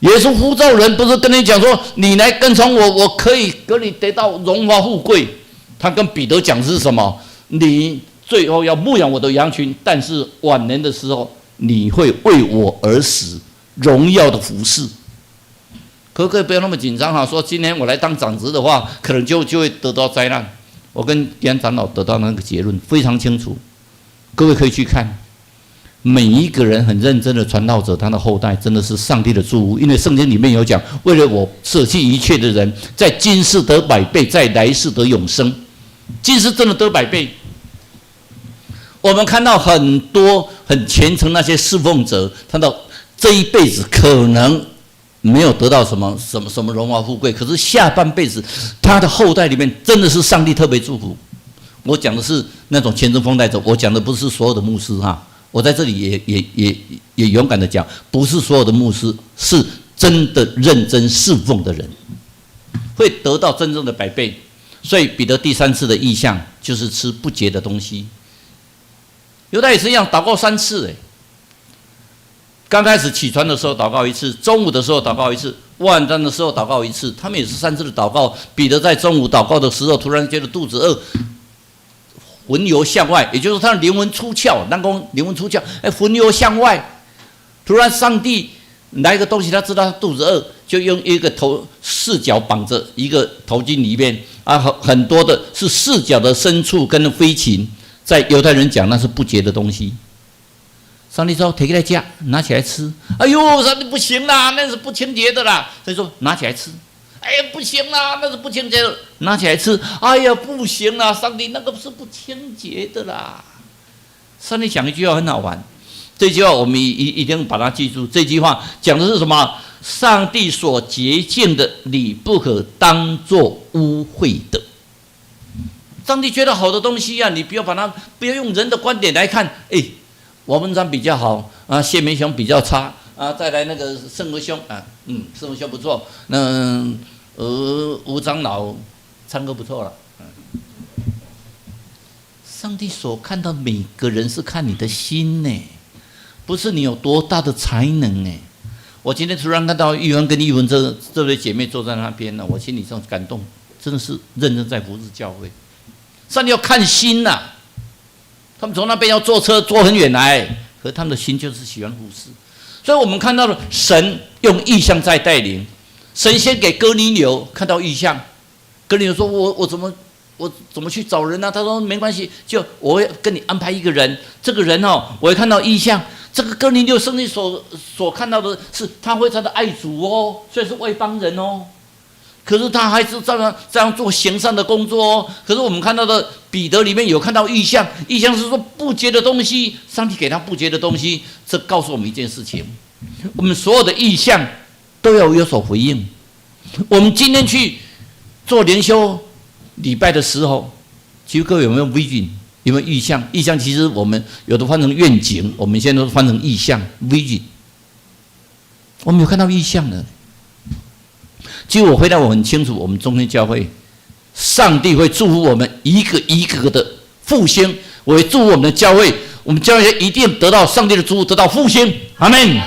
耶稣呼召人，不是跟你讲说，你来跟从我，我可以给你得到荣华富贵。他跟彼得讲是什么？你最后要牧养我的羊群，但是晚年的时候，你会为我而死，荣耀的服侍。可不可以不要那么紧张哈？说今天我来当长子的话，可能就会得到灾难。我跟迪安长老得到那个结论非常清楚，各位可以去看。每一个人很认真的传道者，他的后代真的是上帝的祝福，因为圣经里面有讲，为了我舍弃一切的人，在今世得100倍，在来世得永生。今世真的得100倍。我们看到很多很虔诚那些侍奉者，看到这一辈子可能没有得到什么荣华富贵，可是下半辈子他的后代里面真的是上帝特别祝福。我讲的是那种虔诚奉代者，我讲的不是所有的牧师哈。我在这里也勇敢的讲，不是所有的牧师是真的认真侍奉的人，会得到真正的100倍。所以彼得第3次的意象就是吃不洁的东西。犹大也是一样，祷告3次。刚开始起床的时候祷告1次，中午的时候祷告1次，晚上的时候祷告1次。他们也是3次的祷告。彼得在中午祷告的时候，突然觉得肚子饿，魂游向外，也就是他的灵魂出窍。那个灵魂出窍，魂游向外。突然上帝来一个东西，他知道他肚子饿，就用一个4角绑着一个头巾里面啊，很多的是4角的牲畜跟飞禽，在犹太人讲那是不洁的东西。上帝说：“提起来家，拿起来吃。”哎呦，上帝不行啦，那是不清洁的啦。所以说拿起来吃。哎呀，不行啦，那是不清洁的，拿起来吃。哎呀，不行啦，上帝那个是不清洁的啦。上帝讲一句话很好玩，这句话我们一定把它记住。这句话讲的是什么？上帝所洁净的，你不可当作污秽的。上帝觉得好的东西啊，你不要用人的观点来看。王文章比较好啊，谢明雄比较差啊，再来那个圣和兄啊，圣和兄不错，那吴长老唱歌不错了。上帝所看到每个人是看你的心呢，不是你有多大的才能呢。我今天突然看到玉文跟玉文这对姐妹坐在那边呢，我心里上感动，真的是认真在服侍教会。上帝要看心呐，他们从那边要坐车坐很远来，可是他们的心就是喜欢服侍。所以我们看到了神用异象在带领。神先给哥尼流看到异象，哥尼流说：“我怎么去找人呢？”他说：“没关系，就我会跟你安排一个人。这个人我会看到异象。这个哥尼流圣经所看到的是他会他的爱主哦，虽然是外邦人哦。”可是他还是这样做行善的工作哦。可是我们看到的彼得里面有看到异象，异象是说不洁的东西，上帝给他不洁的东西，这告诉我们一件事情：我们所有的异象都要有所回应。我们今天去做灵修礼拜的时候，其实各位有没有 vision？ 有没有异象？异象其实我们有的翻成愿景，我们现在都翻成异象 vision。我们有看到异象的。其实我回答我很清楚，我们中间教会，上帝会祝福我们一个一个的复兴，我会祝福我们的教会，我们教会一定得到上帝的祝福，得到复兴。阿们。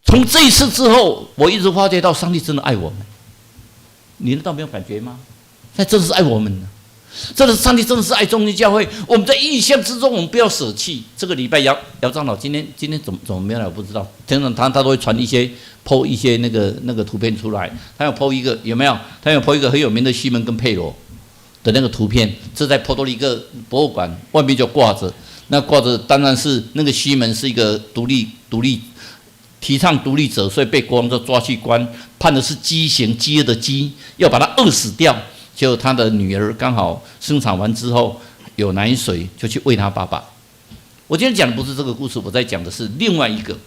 从这一次之后，我一直发觉到上帝真的爱我们。你难道没有感觉吗？他真的是爱我们的，真的是上帝真的是爱中间教会。我们在异象之中，我们不要舍弃。这个礼拜姚长老今天怎么没有来我不知道，通常他都会传一些PO 一些那个图片出来。他有 PO 一个有没有？他有 PO 一个很有名的西门跟佩罗的那个图片，这在波多黎各博物馆外面就挂着。那挂着当然是那个西门是一个独立提倡独立者，所以被国王就抓去关，判的是畸刑，饥饿的饥，要把他饿死掉。结果他的女儿刚好生产完之后有奶水，就去喂他爸爸。我今天讲的不是这个故事，我在讲的是另外一个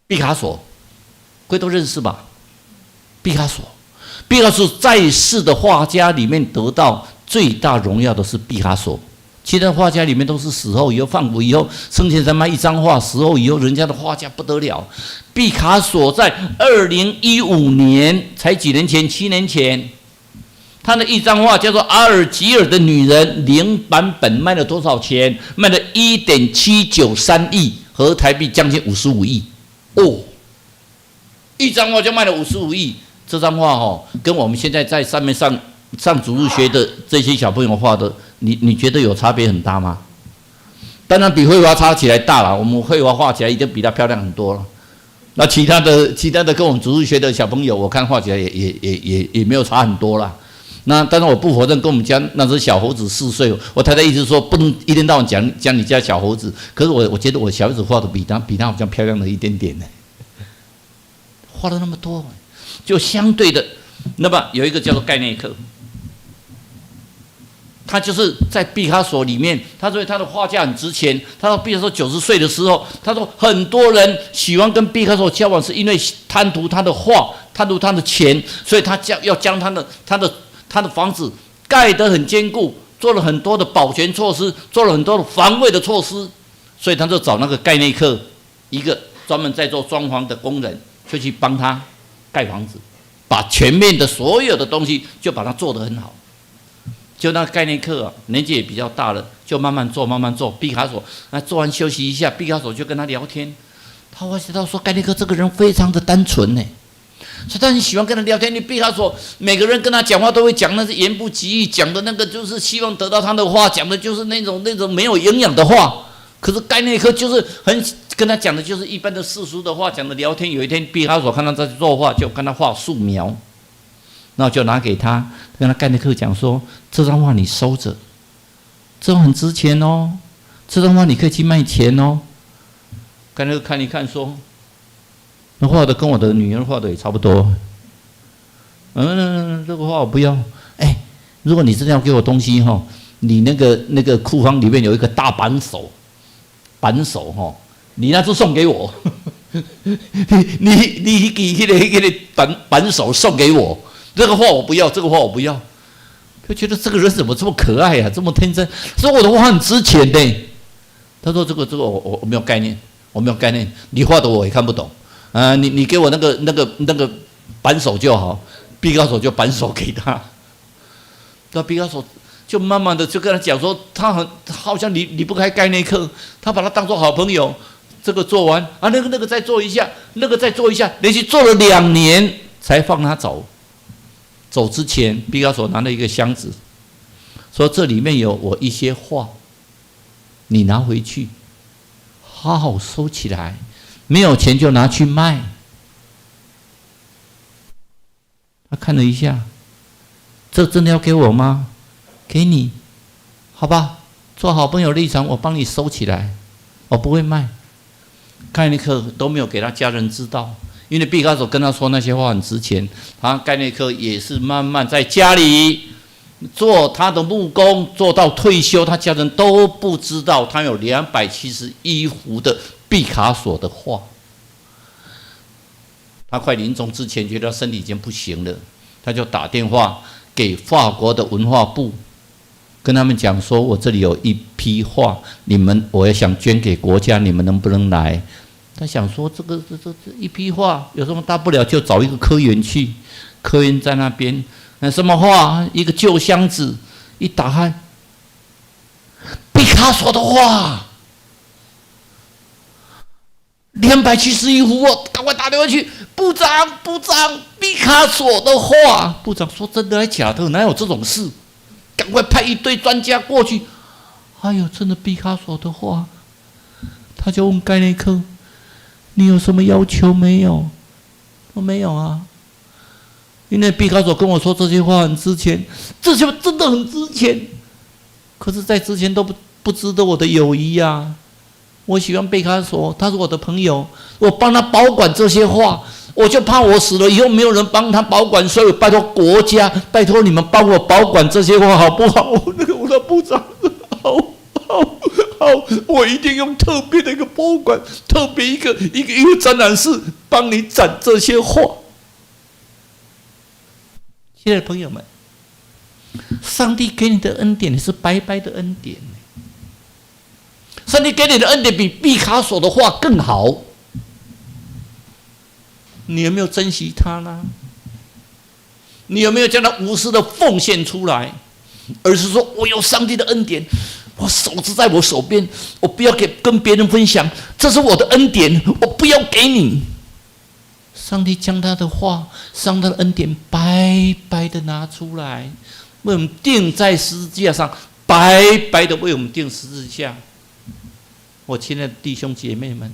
毕卡索，各位都认识吧？毕卡索在世的画家里面得到最大荣耀的是毕卡索。其他画家里面都是死后以后放虎以后，生前才卖一张画，死后以后人家的画家不得了。毕卡索在2015年才几年前，7年前，他的一张画叫做《阿尔及尔的女人》零版本卖了多少钱？卖了1.793亿，合台币将近55亿。哦，一张画就卖了55亿。这张画跟我们现在在上面上主日学的这些小朋友画的，你觉得有差别很大吗？当然比绘画差起来大了，我们绘画画起来一定比它漂亮很多了。那其他的跟我们主日学的小朋友，我看画起来也没有差很多啦。那当然我不否认，跟我们家那只小猴子4岁，我太太一直说不能一天到晚讲你家小猴子，可是我觉得我小猴子画的比他好像漂亮了一点点呢，画了那么多，就相对的，那么有一个叫做盖内克。他就是在毕卡索里面，他认为他的画价很值钱。他说毕卡索90岁的时候，他说很多人喜欢跟毕卡索交往，是因为贪图他的画，贪图他的钱，所以他要将他的房子盖得很坚固，做了很多的保全措施，做了很多的防卫的措施，所以他就找那个盖内克，一个专门在做装潢的工人，就去帮他盖房子，把全面的所有的东西就把它做得很好。就那盖内克年纪也比较大了，就慢慢做。毕卡索做完休息一下，毕卡索就跟他聊天。他发现到说，盖内克这个人非常的单纯呢，所以他很喜欢跟他聊天。你毕卡索每个人跟他讲话都会讲那是言不及义，讲的那个就是希望得到他的话，讲的就是那种没有营养的话。可是盖内克就是很跟他讲的就是一般的世俗的话，讲的聊天。有一天毕卡索看他在作画，就跟他画素描。然后就拿给他，跟他盖内克讲说：“这张画你收着，这张很值钱哦，这张画你可以去卖钱哦。”盖内克看一看说：“那画的跟我的女儿画的也差不多。这个画我不要。如果你真的要给我东西哈，你那个库房里面有一个大扳手哈，你那就送给我。你给扳手送给我。”这个画我不要，就觉得这个人怎么这么可爱啊，这么天真。说我的画很值钱的。他说这个我没有概念，你画的我也看不懂。你给我那个扳手就好，毕卡索就扳手给他。那毕卡索就慢慢的就跟他讲说，他好像离不开盖内克，他把他当作好朋友。这个做完那个再做一下，连续做了2年才放他走。走之前，毕卡索拿了一个箱子，说：“这里面有我一些画，你拿回去，好好收起来，没有钱就拿去卖。”他看了一下，这真的要给我吗？给你，好吧，做好朋友立场，我帮你收起来，我不会卖。盖内克都没有给他家人知道。因为毕卡索跟他说那些话很值钱，盖内克也是慢慢在家里做他的木工，做到退休，他家人都不知道他有271幅的毕卡索的画。他快临终之前觉得身体已经不行了，他就打电话给法国的文化部，跟他们讲说：“我这里有一批画，我也想捐给国家，你们能不能来？”他想说这一批画有什么大不了，就找一个科员去，科员在那边，什么画？一个旧箱子，一打开，毕卡索的画，271幅，我赶快打电话去，部长，毕卡索的画。部长说：“真的还假的？哪有这种事？”赶快派一堆专家过去。真的毕卡索的画。他就问盖内克：“你有什么要求没有？”我没有啊，因为毕卡索跟我说这些话很值钱，这些真的很值钱。可是，在之前都不值得我的友谊啊。我喜欢毕卡索，他是我的朋友，我帮他保管这些画，我就怕我死了以后没有人帮他保管，所以拜托国家，拜托你们帮我保管这些画好不好？那个我的部长，好，我一定用特别的一个博物馆，特别一个展览室帮你展这些画。亲爱的朋友们，上帝给你的恩典是白白的恩典。上帝给你的恩典比毕卡索的画更好，你有没有珍惜它呢？你有没有将它无私的奉献出来？而是说我有上帝的恩典，我手指在我手边，我不要跟别人分享，这是我的恩典，我不要给你。上帝将他的话，上帝的恩典白白的拿出来，为我们钉在十字架上，白白的为我们钉十字架。我亲爱的弟兄姐妹们，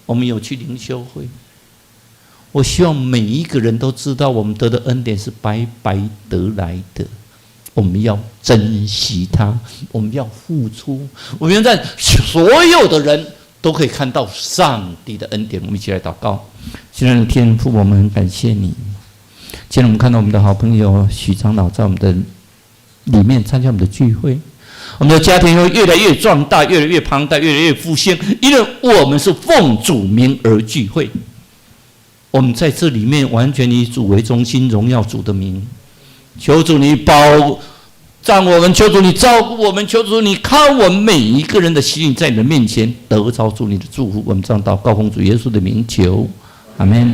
我们有去灵修会，我希望每一个人都知道，我们得的恩典是白白得来的，我们要珍惜它，我们要付出，我们要让所有的人都可以看到上帝的恩典。我们一起来祷告。亲爱的天父，我们很感谢你。今天我们看到我们的好朋友许长老在我们的里面参加我们的聚会，我们的家庭会越来越壮大，越来越庞大，越来越复兴，因为我们是奉主名而聚会。我们在这里面完全以主为中心，荣耀主的名。求主你保障我们，求主你照顾我们，求主你看我们每一个人的心在你的面前得着主你的祝福。我们这样祷告，奉主耶稣的名求，阿们。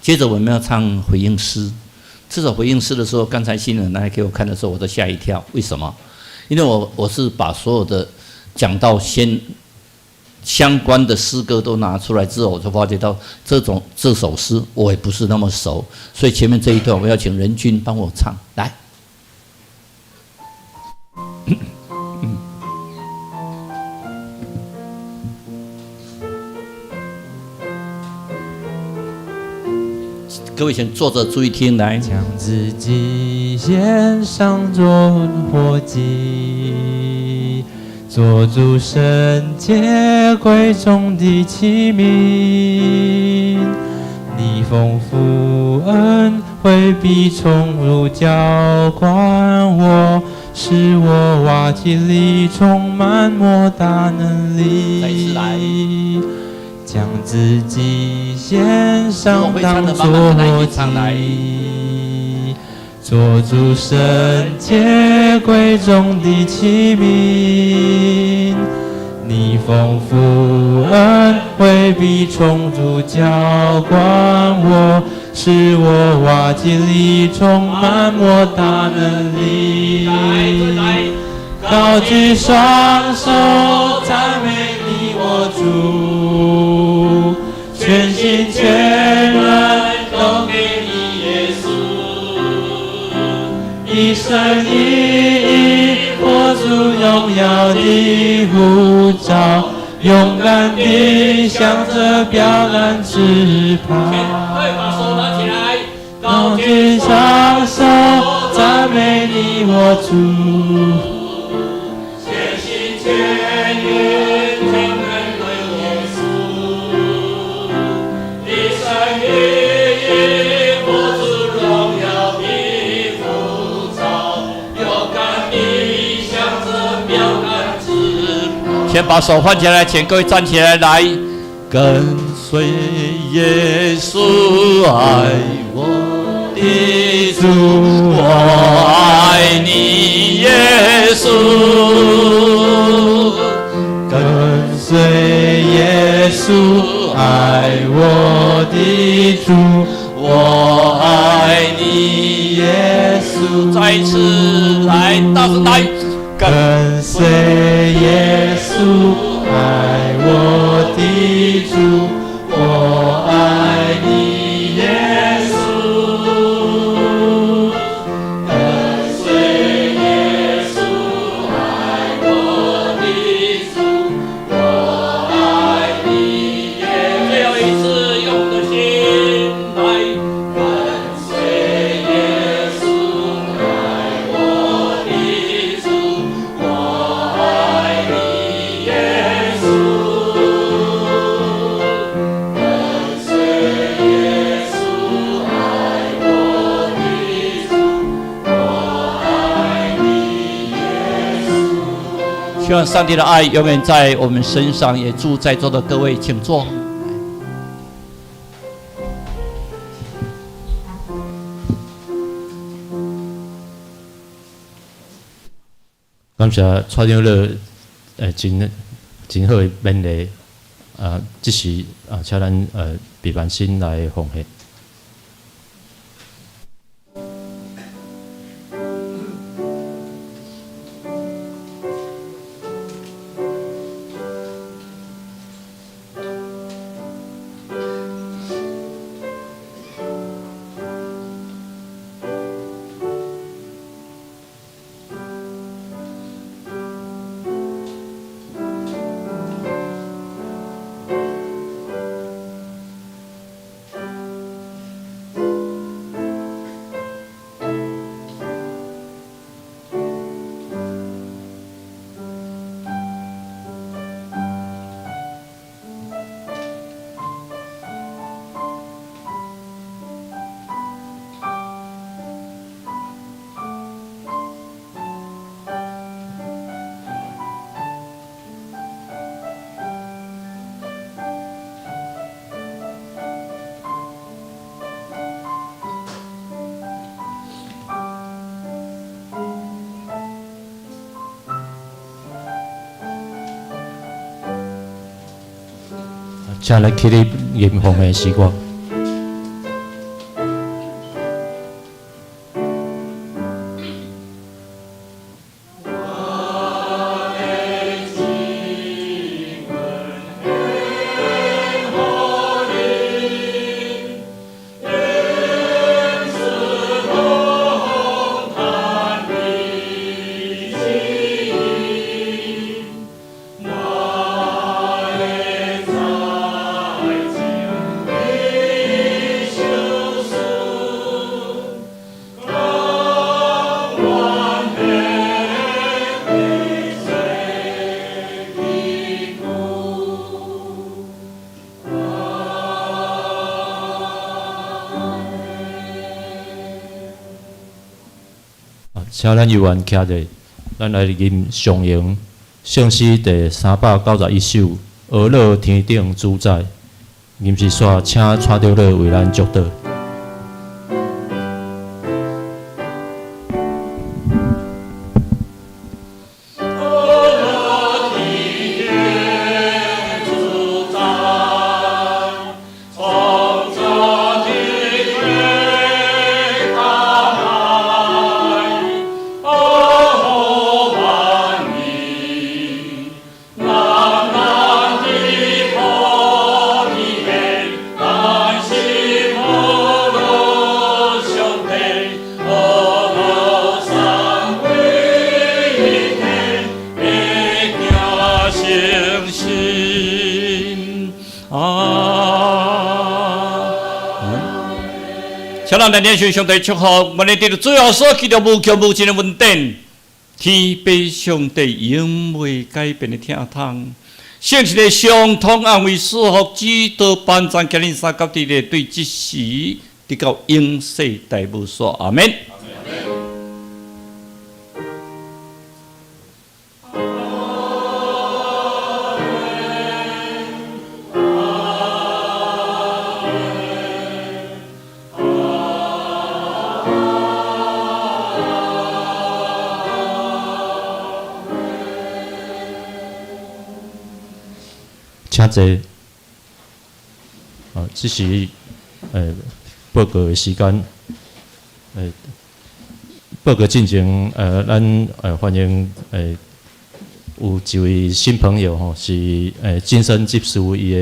接着我们要唱回应诗。这首回应诗的时候，刚才新人来给我看的时候，我都吓一跳。为什么？因为我是把所有的讲到相关的诗歌都拿出来之后，我就发觉到这首诗我也不是那么熟，所以前面这一段我要请仁君帮我唱来。各位请坐着注意听来。将自己献上做活祭，做主圣洁贵重的器皿。你丰富恩惠必冲入浇灌我，使我瓦器里充满莫大能力。再一次来。将自己献上当作活祭，做主圣洁贵重的器皿。你丰富恩惠必充足浇灌我，使我瓦器里充满莫大能力。高举双手赞美你我主，全心全人都给你耶稣，一生一意活出荣耀的呼召，勇敢地向着标杆直跑。高举双手赞美你我主，全意全人归耶稣，一生一意活出荣耀的呼召，勇敢地向着标杆直跑。先把手放起来，请各位站起来，来跟随耶稣爱我的主，我爱你耶稣。跟随耶稣爱我的主，我爱你耶稣。再一次来，大声来，跟随耶稣爱我的主，我爱你耶稣。跟随耶稣爱我的主，我爱你耶稣。最后一次用我的心来，跟随耶稣爱我的主，我爱你耶希望上帝的爱永远在我们身上，也祝在座的各位，请坐。感谢蔡长老真好的勉励即时请咱备万心来奉献。请来起立吟奉的时光。请咱委员徛者，咱来吟上咏圣诗第391首《俄勒天顶主宰》，吟是煞请蔡长老为咱祝祷。请咱来念上上帝祝福，我们伫最后所祈祷无求无尽的稳定，天被上帝永未改变的疼痛，圣神的相通安慰赐福，基督帮助今日三角地的对即时直到永世大无所，阿门。请坐。这是报告的时间。报告进前，咱欢迎有一位新朋友吼，是金生技术伊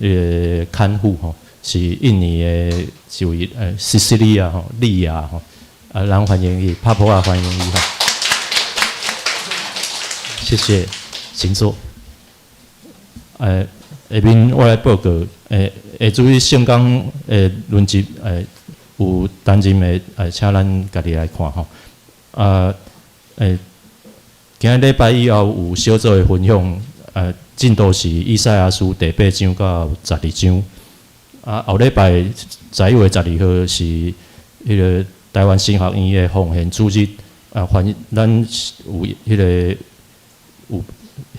的看护吼，是印尼的一位西西利亚吼利亚吼，咱欢迎伊，拍拍欢迎伊吼。谢谢，请坐。下面我来报告，下注意圣港论集，有单人的，请咱家己来看吼。今日礼拜以后有小组的分享，进度是以赛亚书第8章到12章。后礼拜11月12号是迄个台湾新学院的奉献主日，欢迎咱有迄个。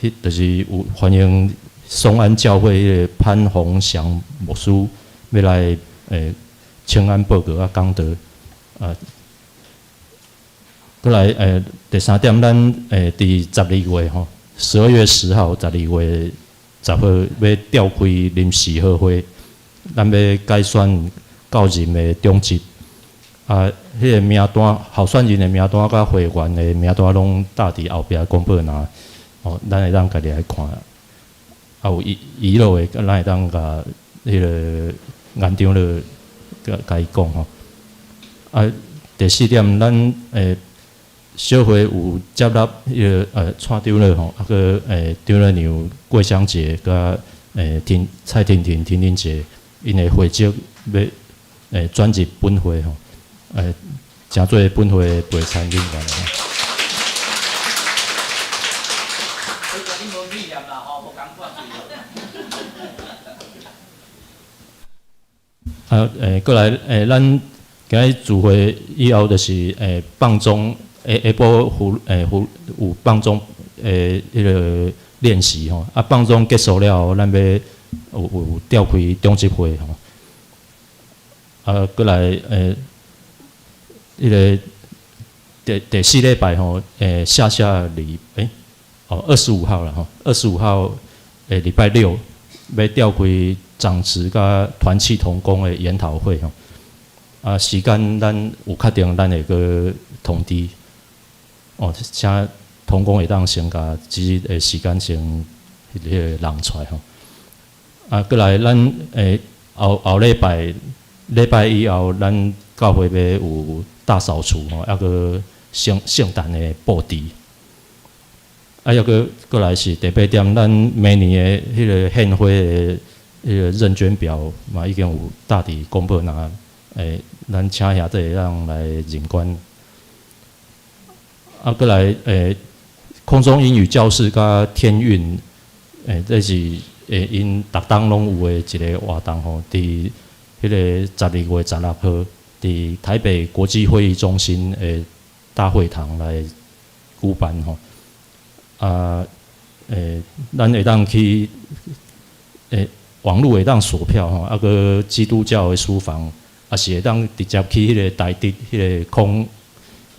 迄就是有欢迎松安教会迄个潘宏祥牧师要来请安报告啊讲道过来第三点，咱伫12月吼，12月10号，12月10号要召开临时好会，咱要改选教任的中职啊，迄个名单候选人的名单甲会员的名单拢搭伫后壁公布呐，哦，咱会当家己来看，啊有遗漏的，咱会当甲迄个院长了甲伊讲吼，啊第4点，咱小会有接纳迄个蔡长乐吼，啊个长乐娘桂香姐甲蔡婷婷姐，因的会籍要转入本会吼，诚做本会陪参领员。过来咱今日聚会以后就是放钟。下晡有放钟迄个练习吼，啊放钟结束了后，咱要有召开中执会吼，啊过来迄个第4礼拜吼，下25号啦吼，25号礼拜6要召开长职甲团契同工的研讨会吼，啊时间咱有确定，咱会个通知。哦，请同工会当先甲即时间先迄个人出来吼。啊，过来咱后礼拜以后，咱教会要有大扫除吼，抑个圣诞的布置。啊，抑个过来是第8点，咱每年的迄个献花的迄个认捐表嘛，已经有大致公布呐。咱请遐这让来认捐。啊，过来空中英语教室甲天韵，这是因逐档拢有的一个活动吼，伫迄个12月16号，伫台北国际会议中心的大会堂来举办吼。啊，咱会当去网络会当锁票吼，啊个基督教的书房，啊是会当直接去迄个台北迄个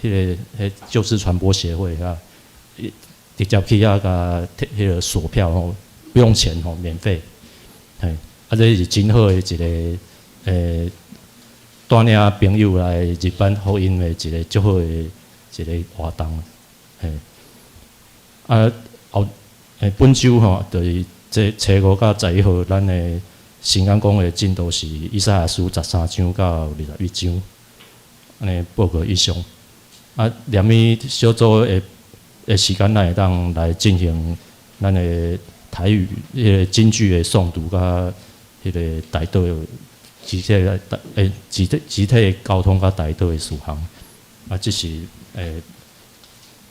迄个旧式传播协会啊，直接去遐甲迄个锁票吼，不用钱吼，免费。嘿，啊这是真好的一个带领朋友来日本福音的一个足好的一个活动。嘿，啊后本周吼，就是这初5到11号，咱的新安宫的进度是以赛亚书13章到21章，安尼报告以上。啊，连米小组的时间，咱会当来进行咱的台语迄个京剧的诵读，甲迄个台岛集体的交通甲台岛的事项。啊，这是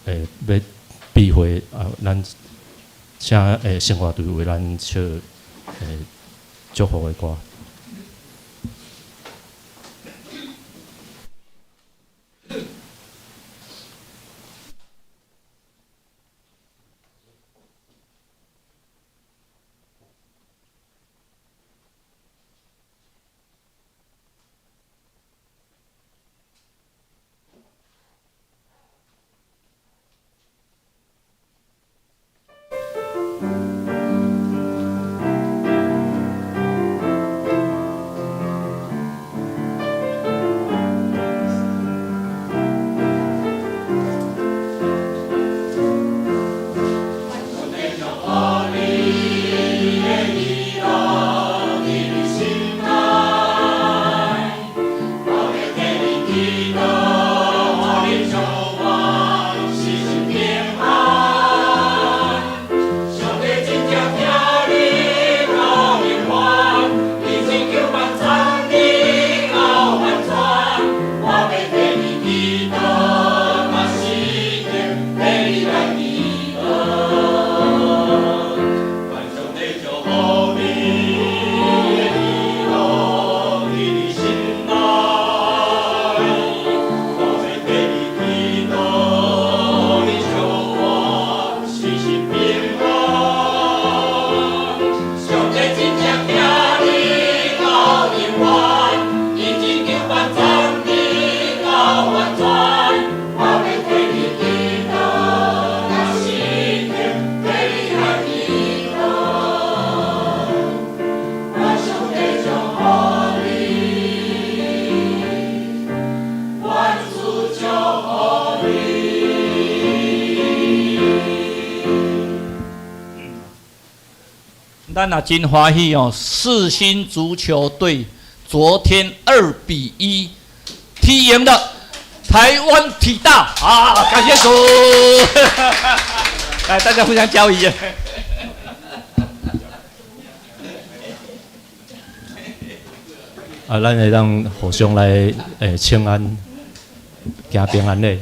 要避讳啊，咱请生活队为咱唱祝福的歌。咱也真欢喜哦！世新足球队昨天2-1踢赢了台湾体大啊！感谢主！来，大家互相交谊。咱会让互相来请安，行平安嘞。